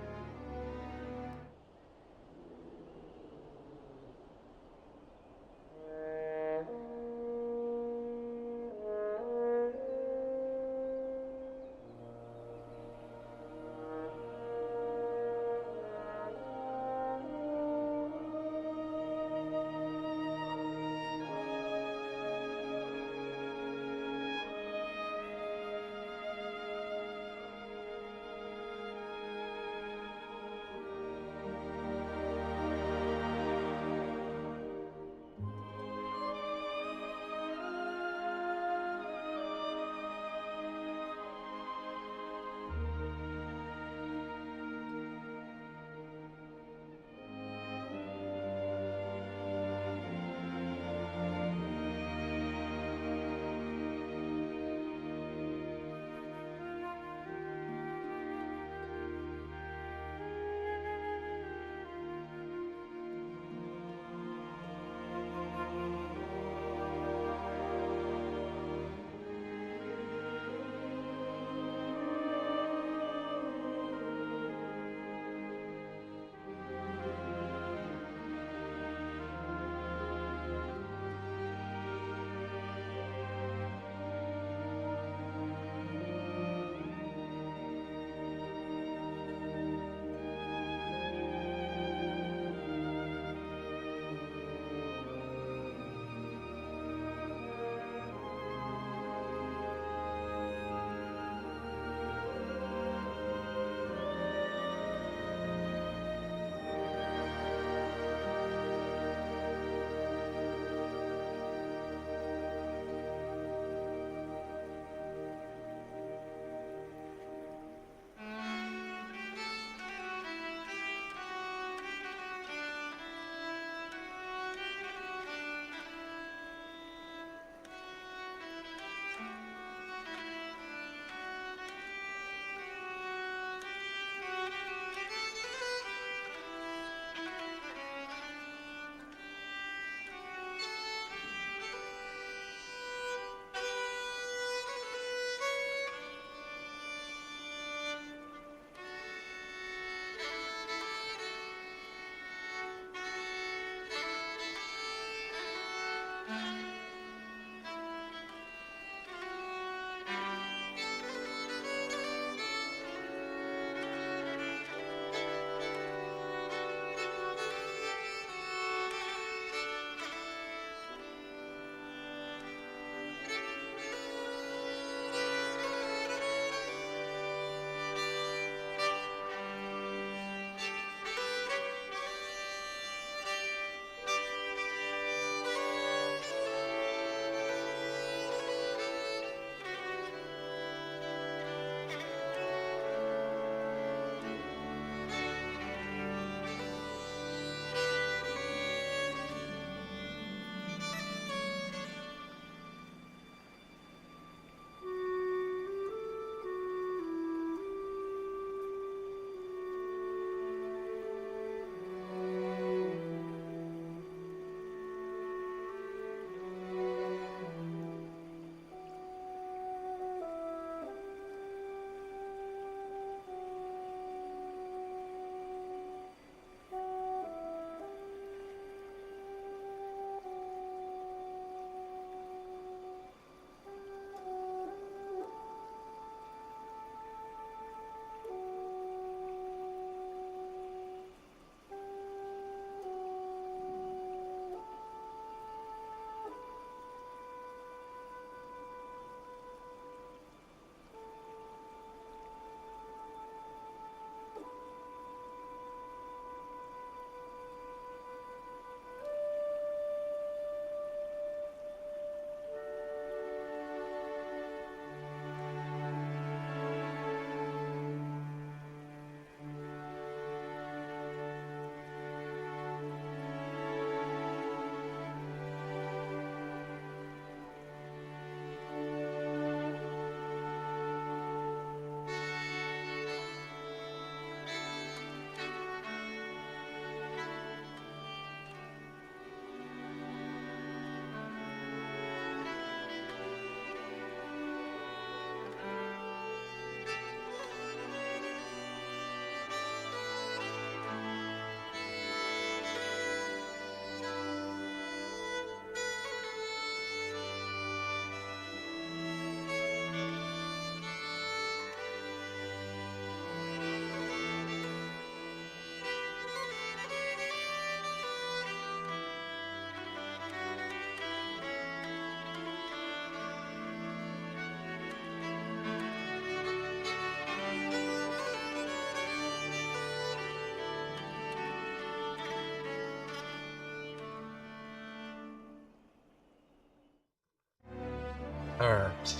Alright.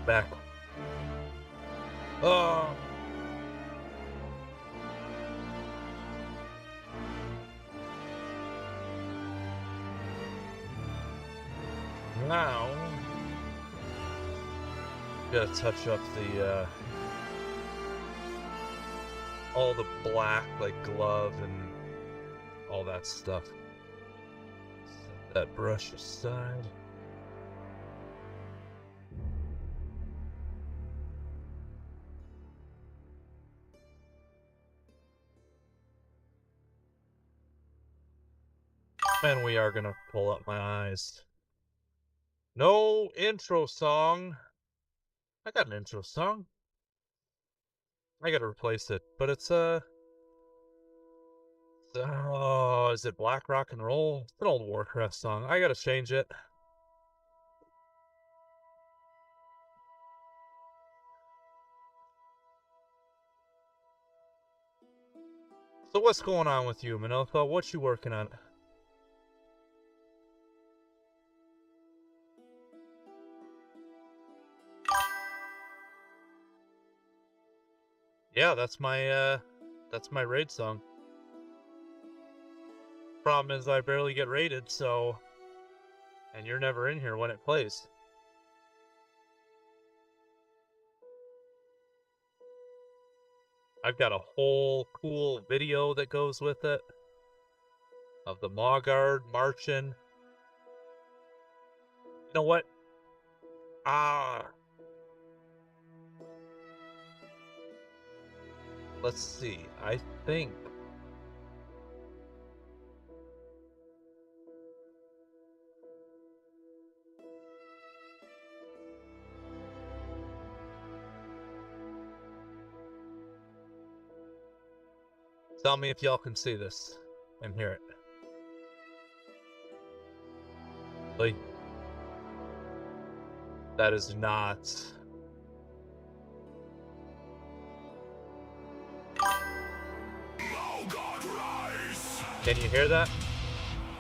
Back. Oh. Now, gotta touch up the, all the black, like glove and all that stuff. Set that brush aside. And we are gonna pull up my eyes. No intro song. I got an intro song. I gotta replace it, but it's oh, is it Black Rock and Roll? It's an old Warcraft song. I gotta change it. So what's going on with you, Manilfa? What you working on? Yeah, that's my raid song. Problem is I barely get raided, so, and you're never in here when it plays. I've got a whole cool video that goes with it of the Maugard marching. You know what? Let's see. I think tell me if y'all can see this and hear it. Like, that is not. Can you hear that?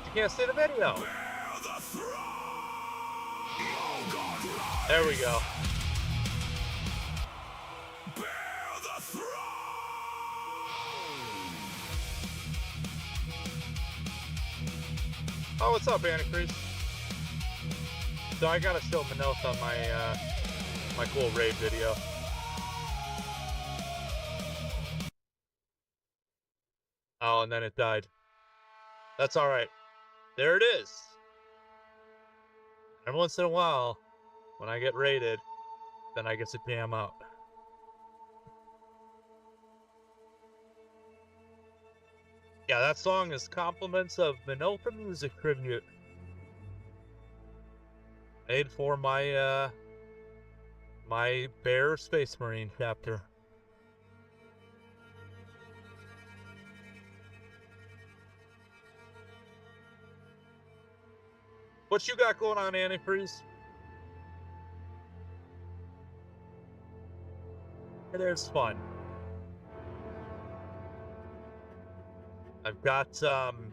You can't see the video. There we go. Oh, what's up, Antichrist? So I gotta show Manilfa my my cool raid video. Oh, and then it died. That's alright. There it is. Every once in a while, when I get raided, then I get to jam out. Yeah, that song is compliments of Manilfa Music Tribute. Made for my my Bear Space Marine chapter. What you got going on, Antifreeze? It is fun. I've got kind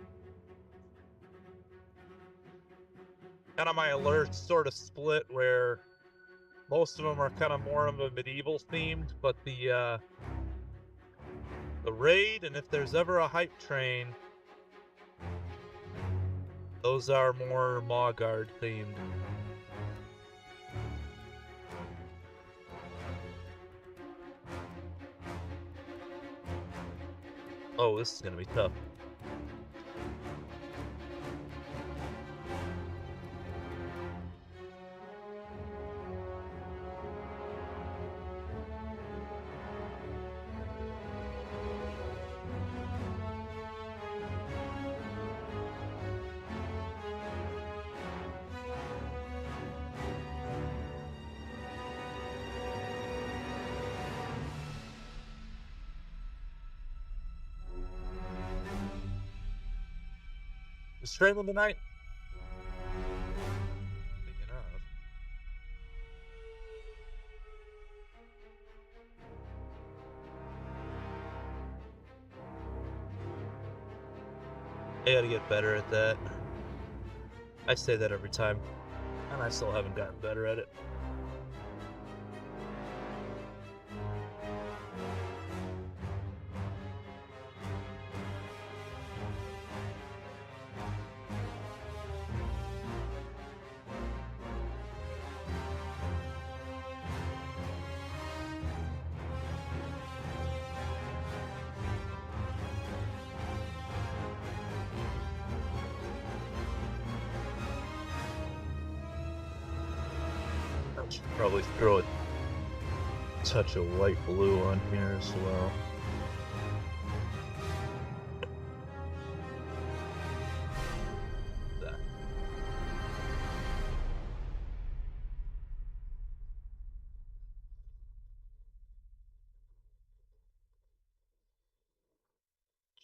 of my alerts sort of split where most of them are kind of more of a medieval themed, but the raid and if there's ever a hype train, those are more Maugard themed. Oh, this is gonna be tough. Streaming tonight? Speaking of. I gotta get better at that. I say that every time, and I still haven't gotten better at it. Should probably throw a touch of white blue on here as well.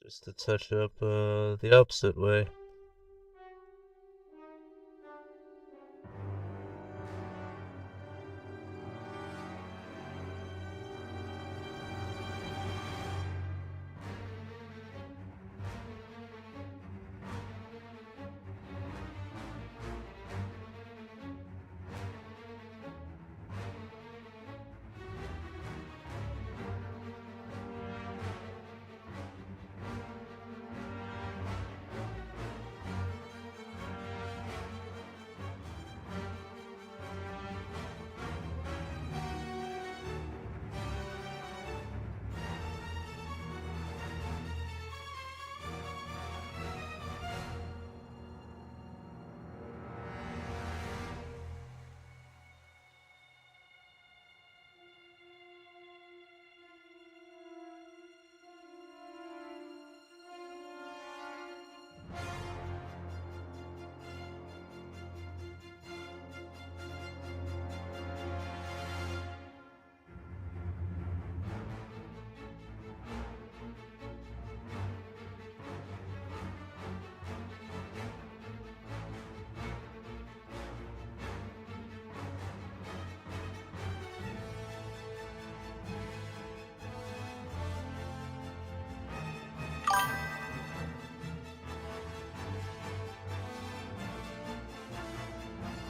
Just to touch up the opposite way.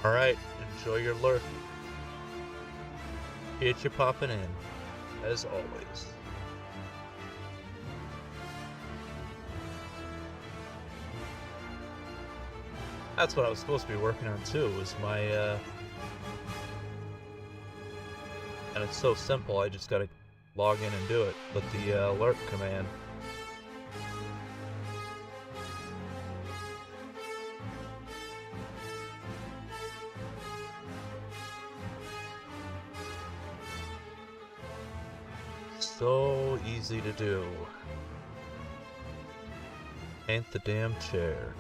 Alright, enjoy your lurk. Appreciate you popping in, as always. That's what I was supposed to be working on too, was my, and it's so simple, I just gotta log in and do it, but the alert command. So easy to do. Ain't the damn chair.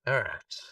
Alright.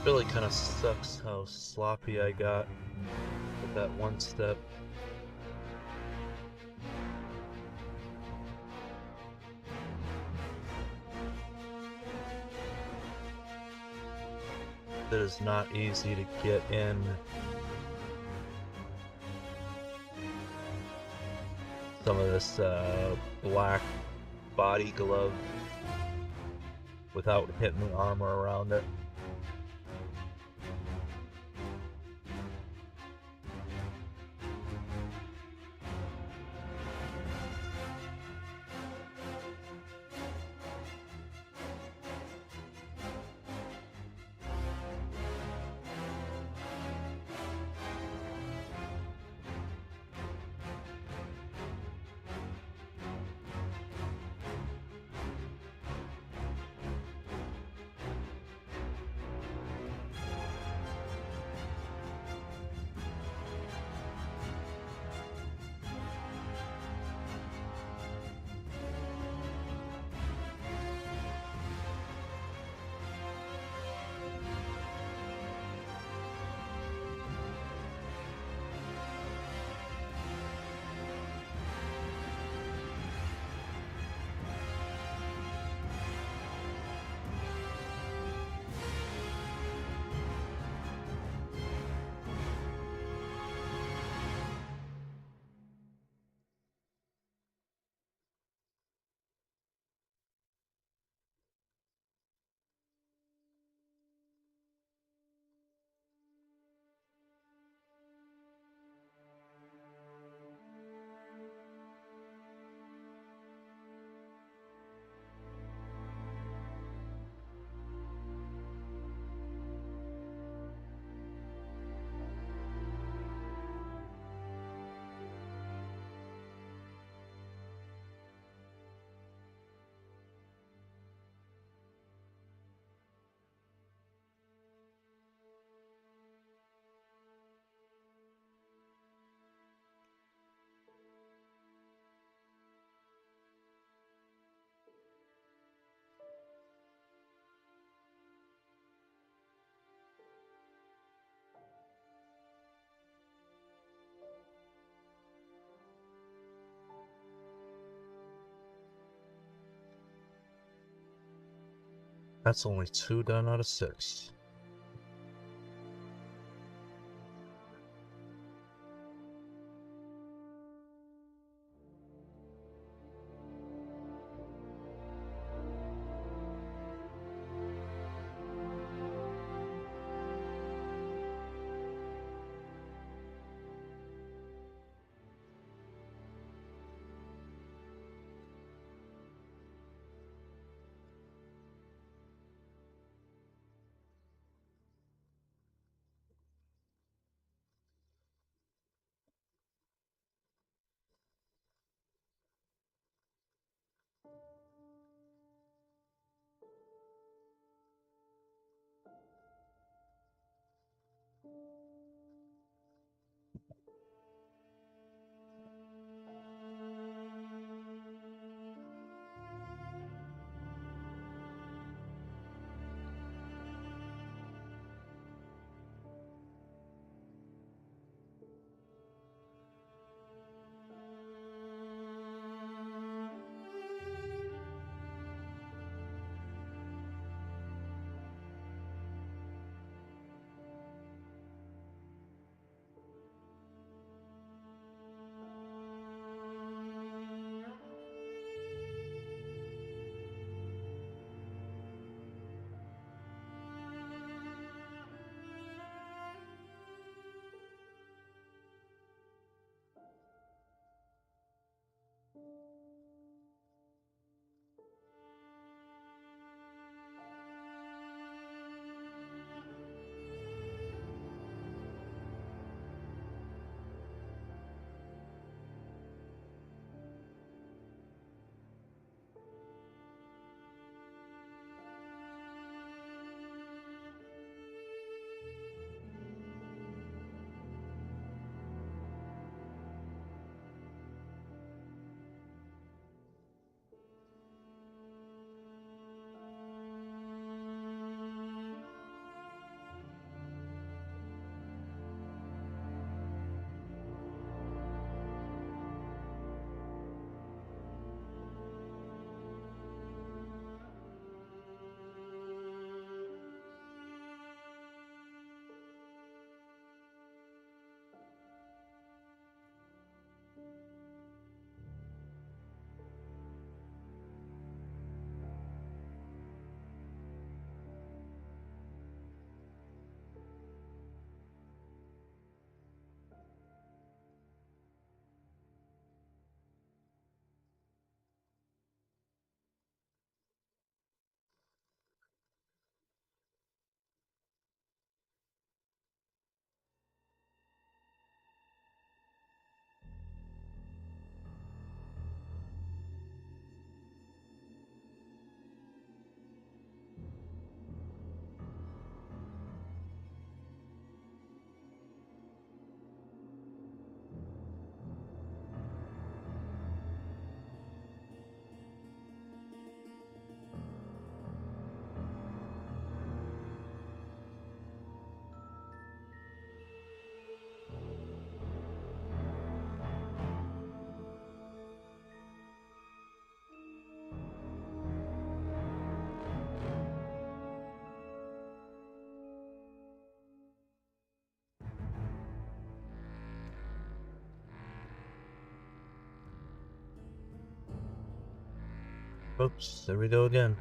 Really kind of sucks how sloppy I got with that one step. That is not easy to get in. Some of this black body glove without hitting the armor around it. That's only 2 done out of 6. Oops, there we go again.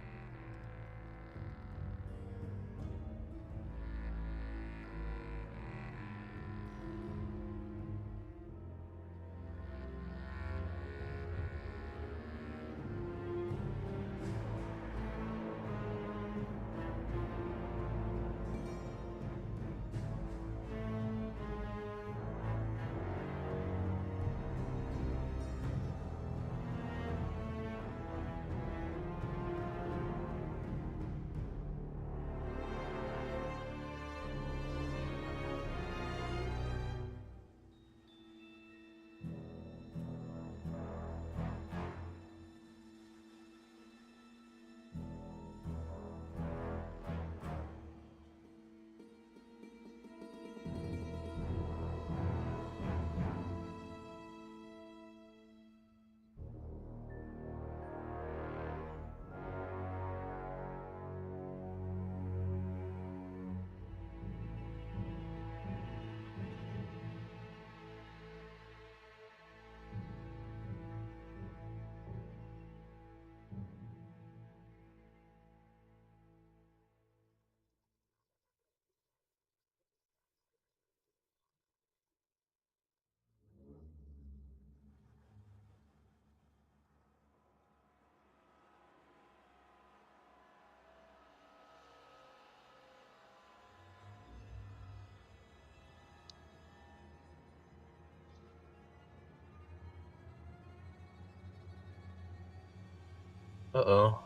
Uh-oh.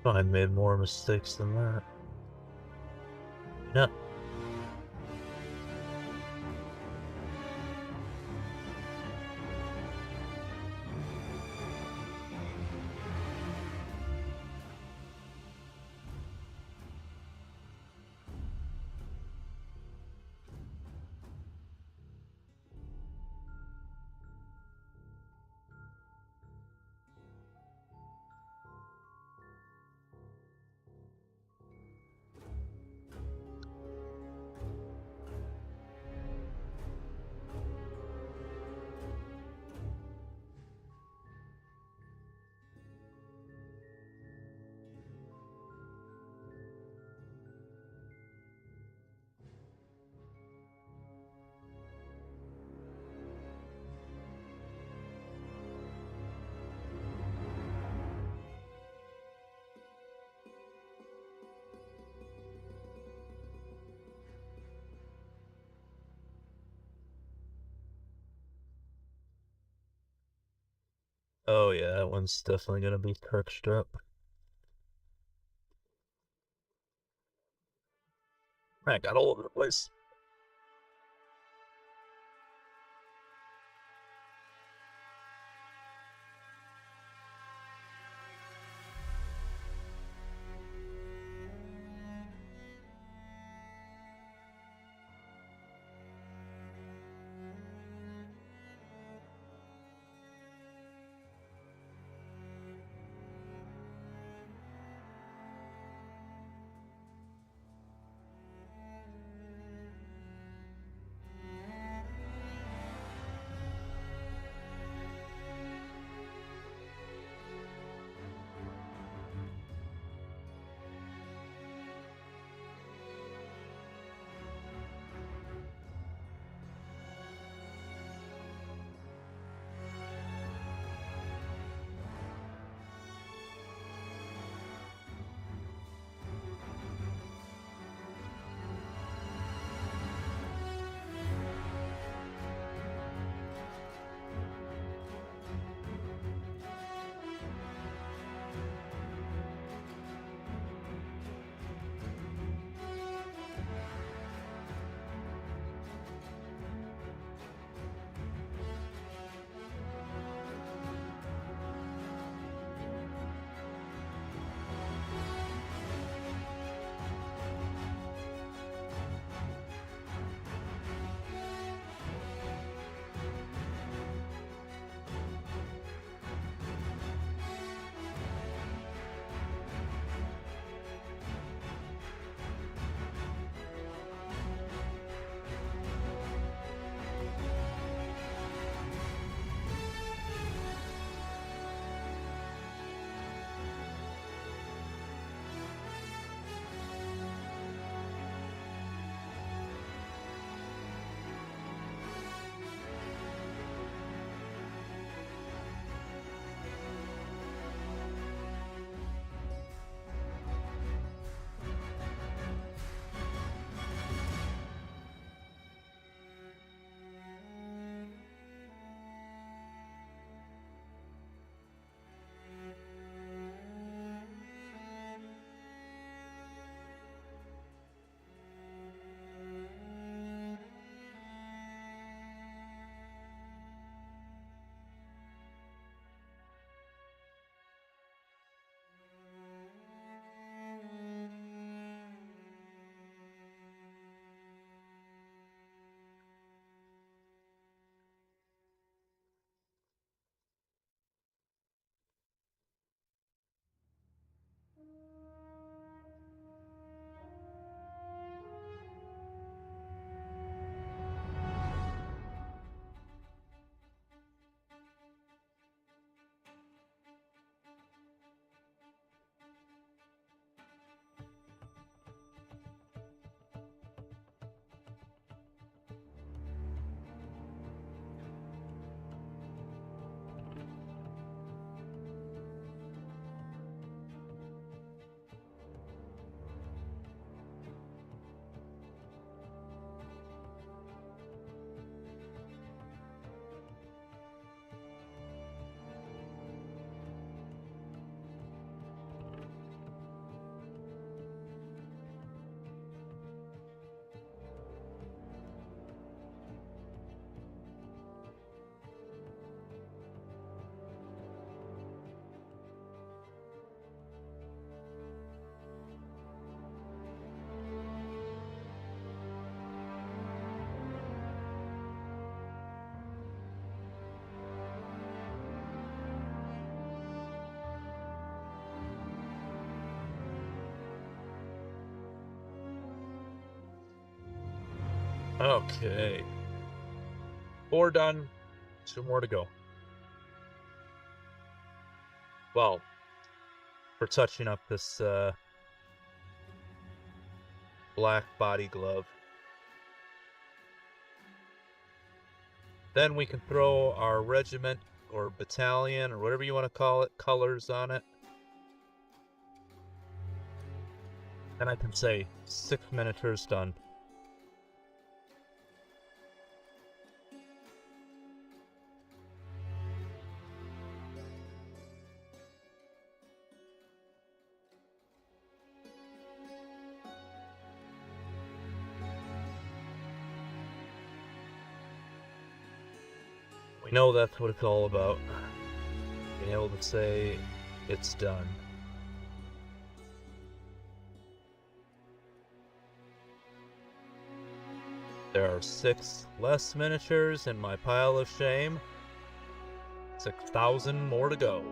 I made more mistakes than that. No. Oh yeah, that one's definitely gonna be Kirkstrap. I got all over the place. Okay. 4 done. 2 more to go. Well, for touching up this black body glove. Then we can throw our regiment or battalion or whatever you want to call it, colors on it. And I can say 6 miniatures done. We know that's what it's all about. Being able to say it's done. There are 6 less miniatures in my pile of shame. 6,000 more to go.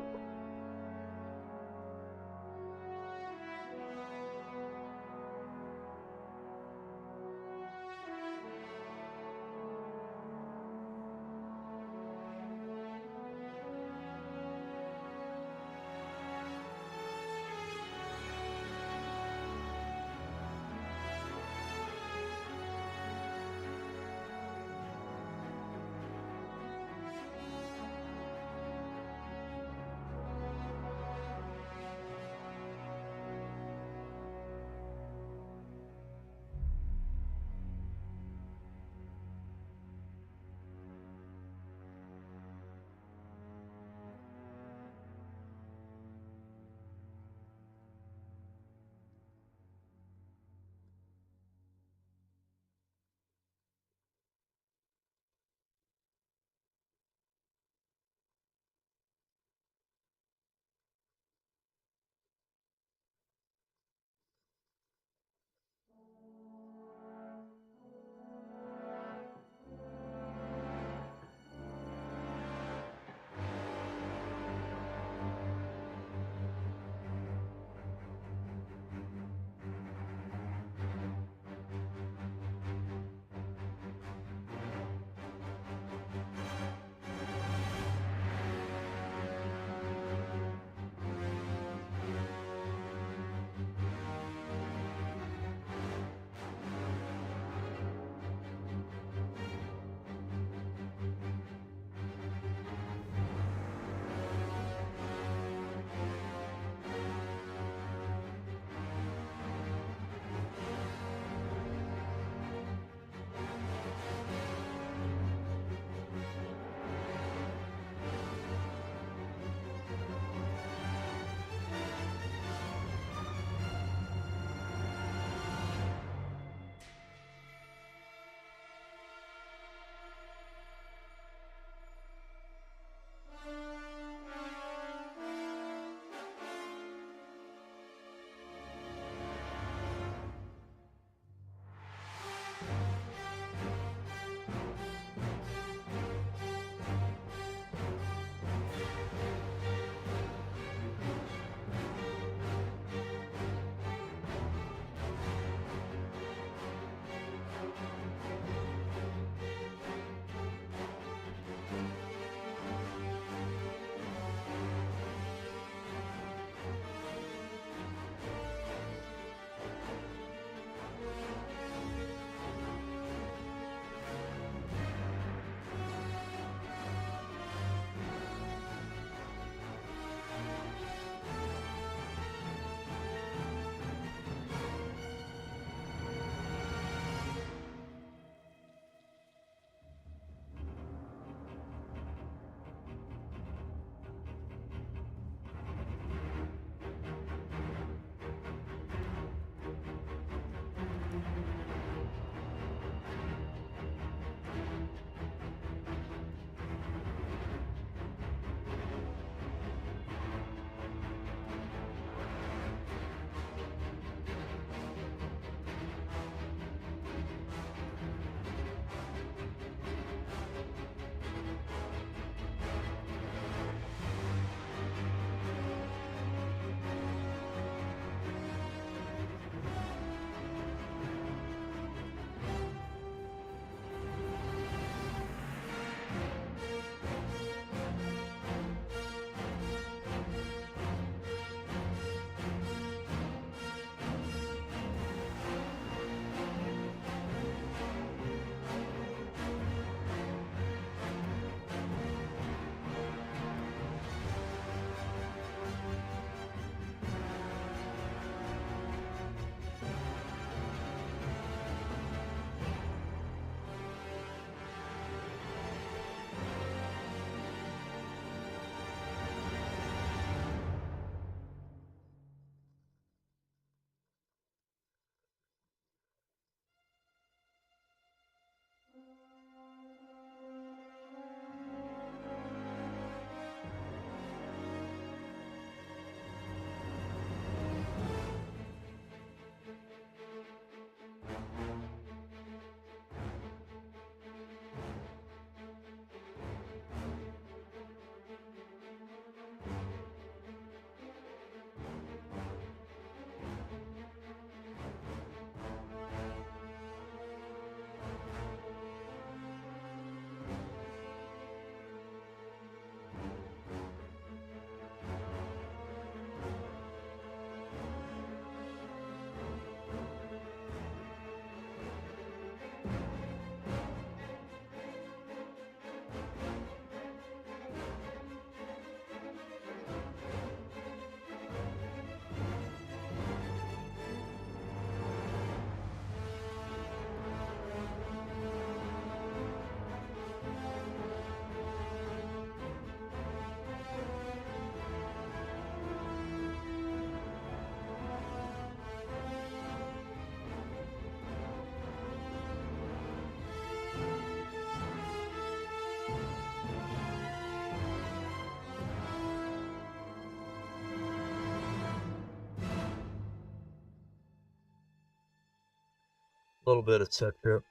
A little bit of set trip.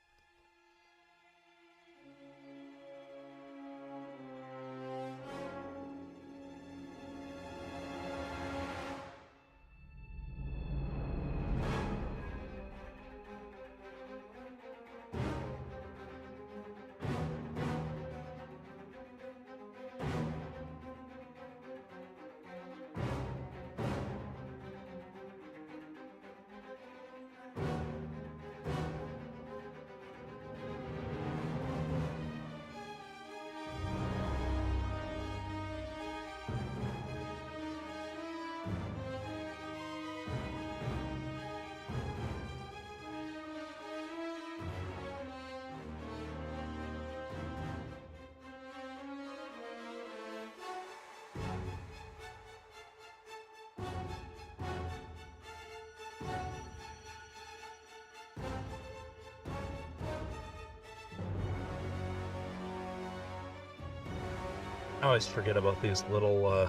I always forget about these little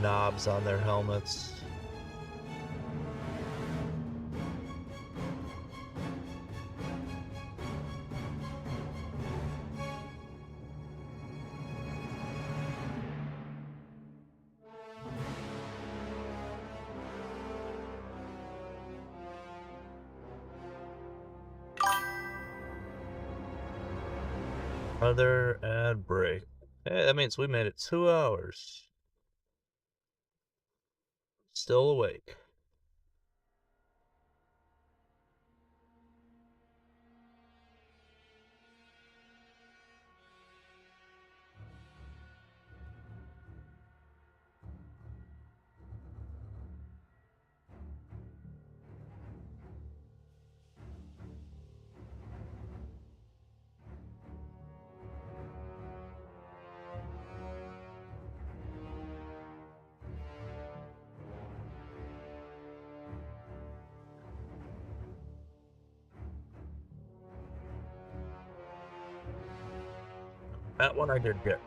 knobs on their helmets. Other and break. Hey, that means we made it 2 hours. Still awake. That one I did get.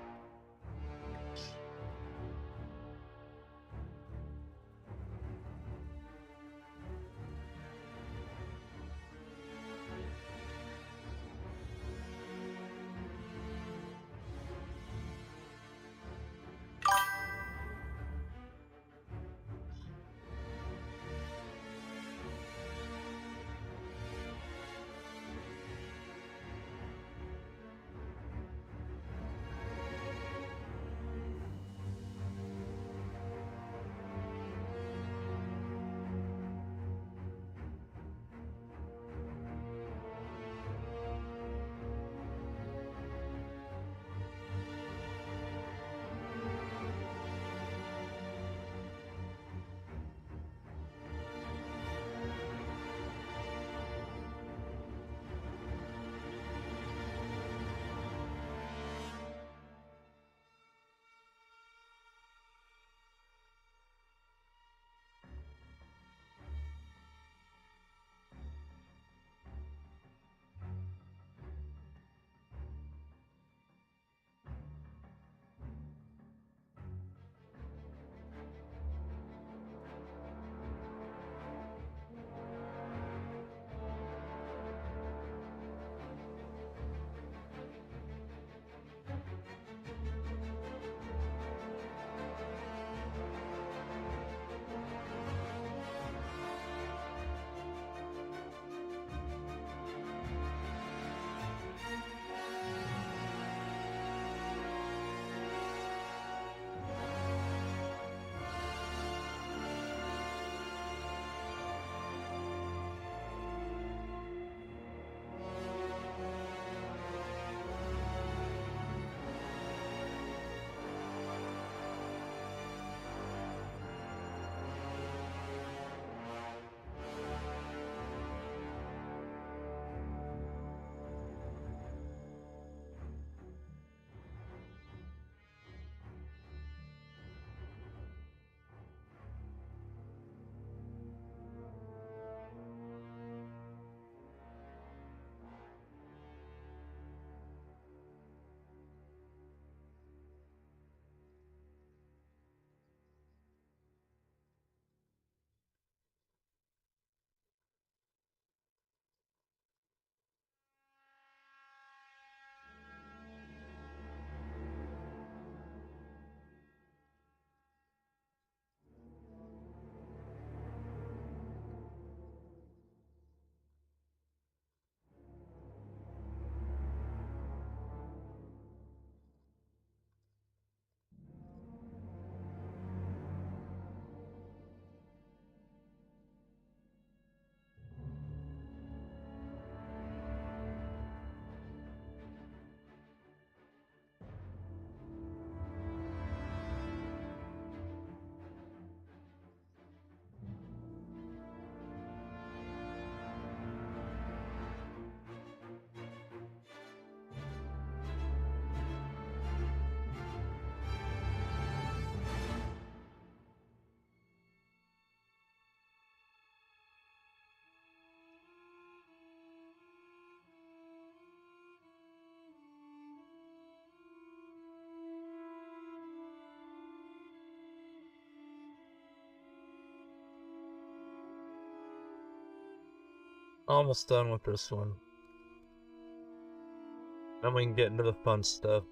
Almost done with this one. Then we can get into the fun stuff.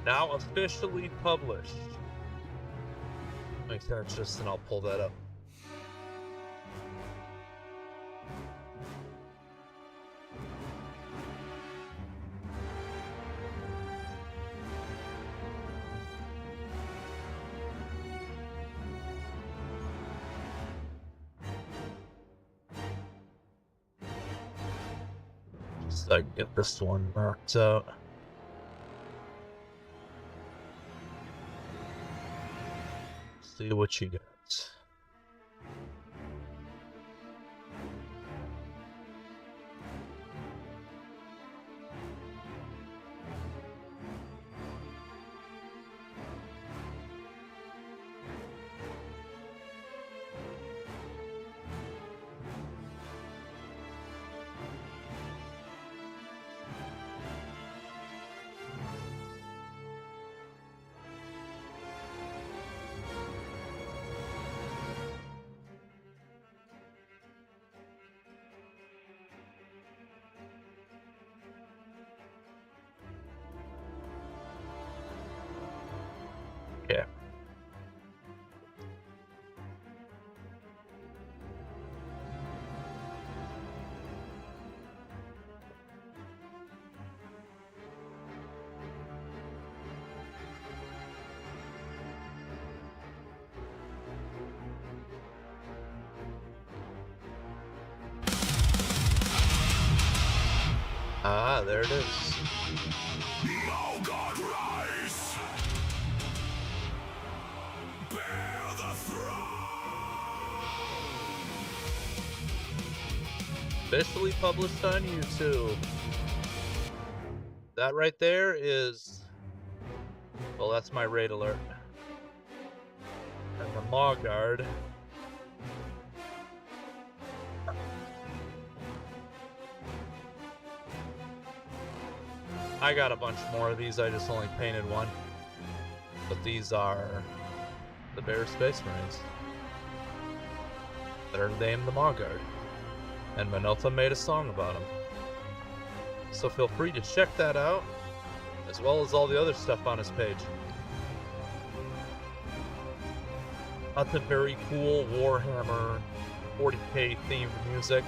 Now officially published. Make sure it's just, and I'll pull that up. Just so I can get this one marked out. See what you got. Yeah. Ah, there it is. O God, rise! Bear the throne! Officially published on YouTube. That right there is, well, that's my raid alert. And the Maw Guard. I got a bunch more of these, I just only painted one. But these are the Bear Space Marines. They're named the Maw Guard. And Minotha made a song about them. So feel free to check that out, as well as all the other stuff on his page. Lots of very cool Warhammer 40k themed music.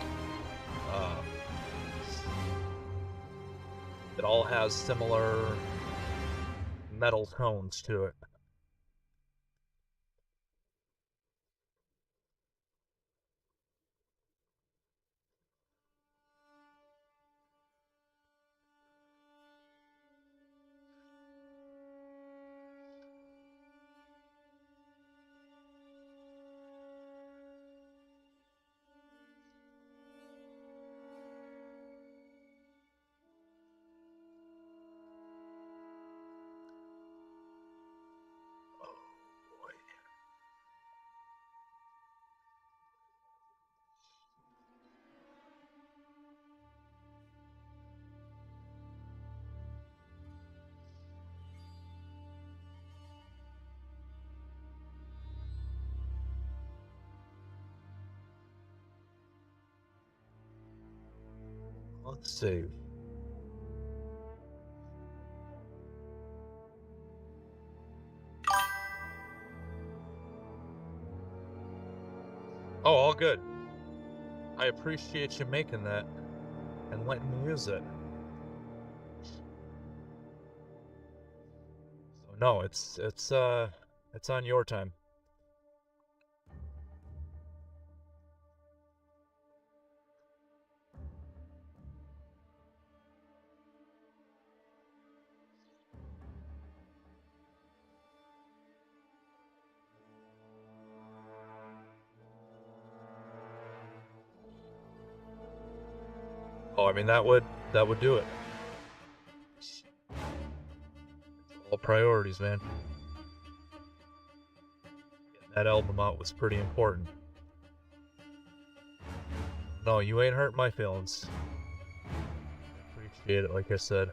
It all has similar metal tones to it. Let's see. Oh, all good. I appreciate you making that and letting me use it. So no, it's on your time. Oh, I mean that would do it. All priorities, man. Getting that album out was pretty important. No, you ain't hurt my feelings. Appreciate it, like I said.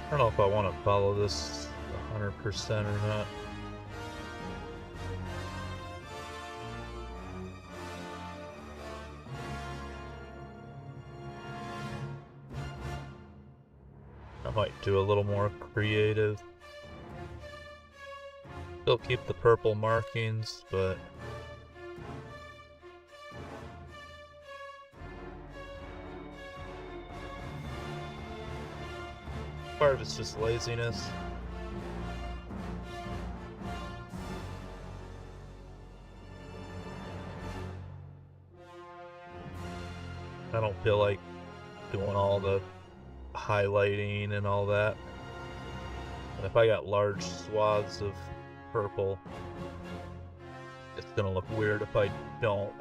I don't know if I want to follow this 100% or not. I might do a little more creative. Still keep the purple markings, but part of it's just laziness. I don't feel like doing all the highlighting and all that. And if I got large swaths of purple, it's gonna look weird if I don't.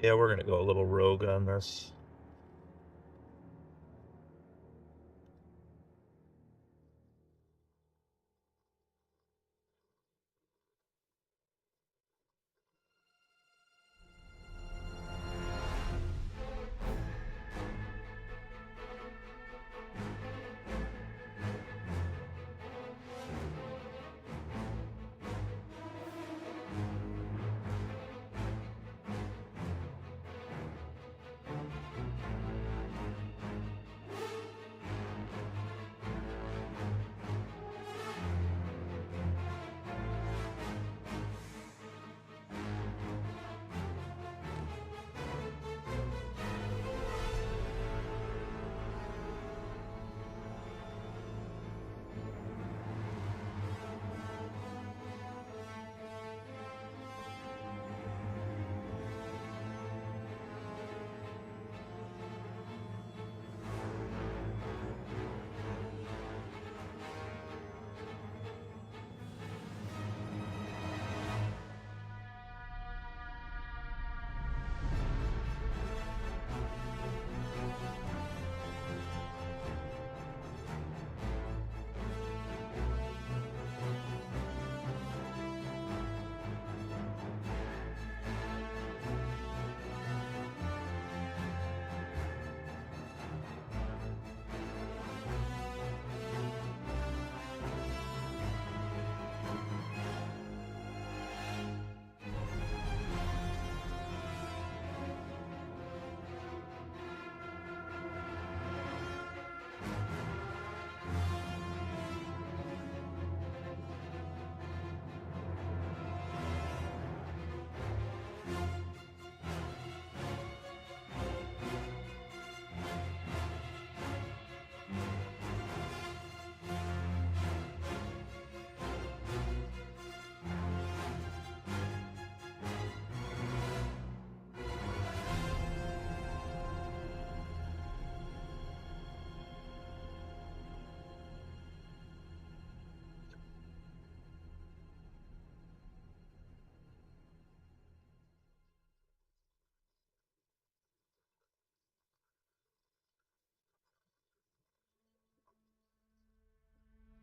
Yeah, we're gonna go a little rogue on this.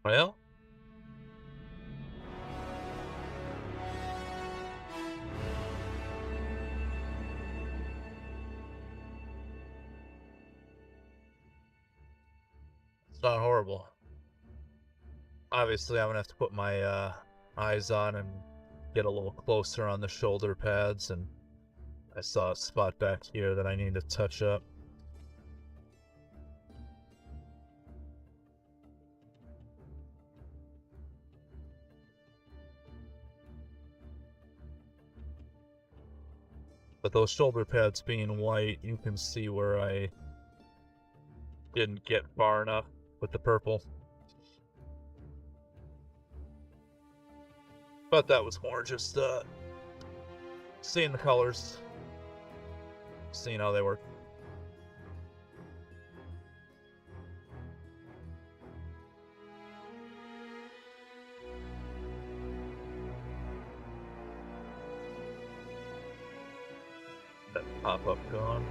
Well, it's not horrible. Obviously, I'm gonna have to put my eyes on and get a little closer on the shoulder pads, and I saw a spot back here that I need to touch up. But those shoulder pads being white, you can see where I didn't get far enough with the purple. But that was more just seeing the colors, seeing how they work. That pop-up going. on.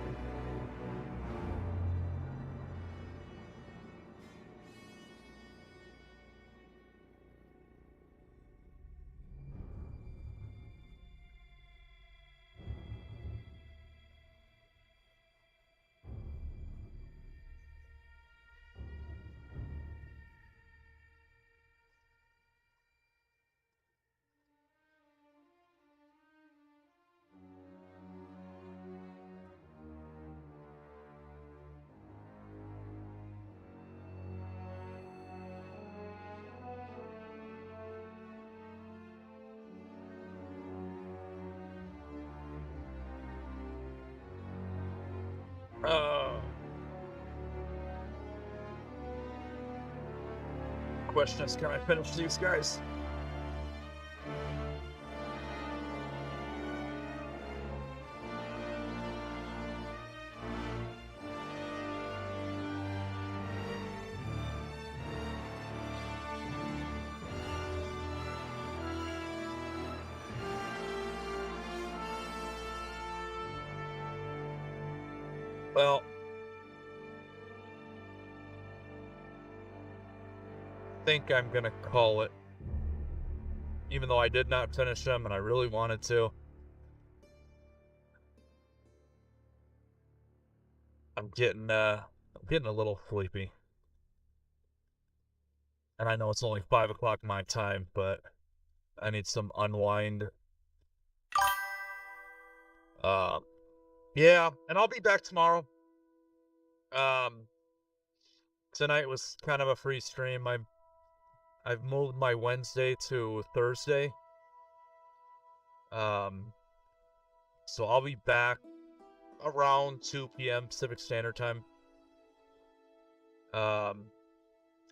Question is, can I finish these guys? Well, I think I'm gonna call it, even though I did not finish them and I really wanted to. I'm getting a little sleepy, and I know it's only 5 o'clock my time, but I need some unwind. Yeah, and I'll be back tomorrow. Tonight was kind of a free stream. I've moved my Wednesday to Thursday. So I'll be back around 2 p.m. Pacific Standard Time. And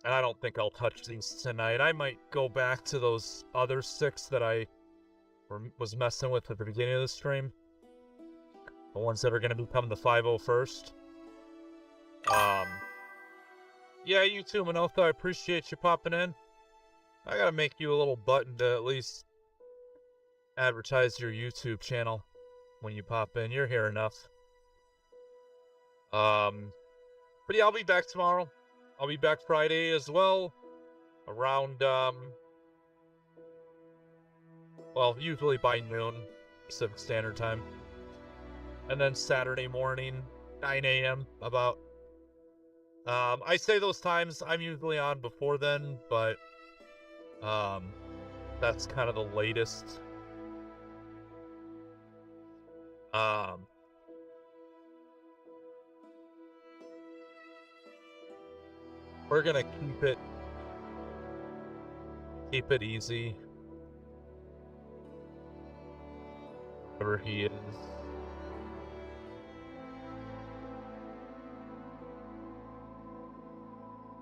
I don't think I'll touch these tonight. I might go back to those other 6 that I was messing with at the beginning of the stream. The ones that are going to become the 501st. Yeah, you too, Manotha. I appreciate you popping in. I gotta make you a little button to at least advertise your YouTube channel when you pop in. You're here enough. But yeah, I'll be back tomorrow. I'll be back Friday as well. Around, well, usually by noon Pacific Standard Time. And then Saturday morning, 9 a.m. about. I say those times, I'm usually on before then, but that's kind of the latest. We're gonna keep it easy. Wherever he is.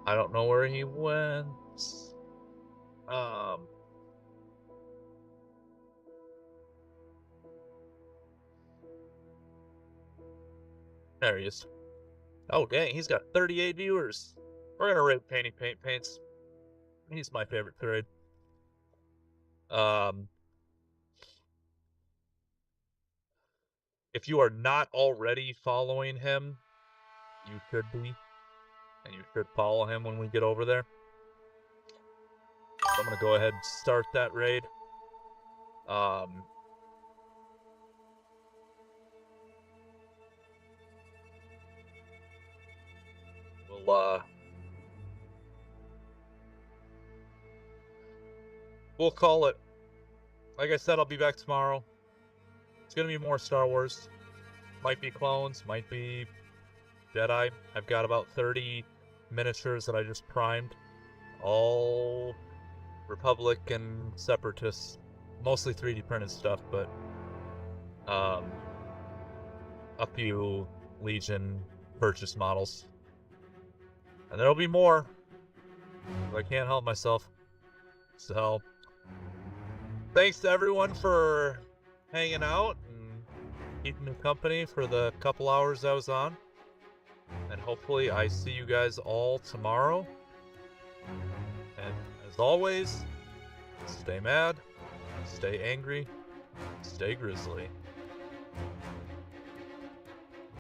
I don't know where he went. There he is. Oh, dang, he's got 38 viewers. We're gonna rate Paints. He's my favorite thread. If you are not already following him, you should be. And you should follow him when we get over there. So I'm gonna go ahead and start that raid. We'll call it. Like I said, I'll be back tomorrow. It's gonna be more Star Wars. Might be clones, might be Jedi. I've got about 30 miniatures that I just primed. All Republic and Separatists. Mostly 3D printed stuff, but a few Legion purchase models. And there'll be more. I can't help myself. So, thanks to everyone for hanging out and keeping me company for the couple hours I was on. And hopefully I see you guys all tomorrow. And as always, stay mad, stay angry, stay grizzly.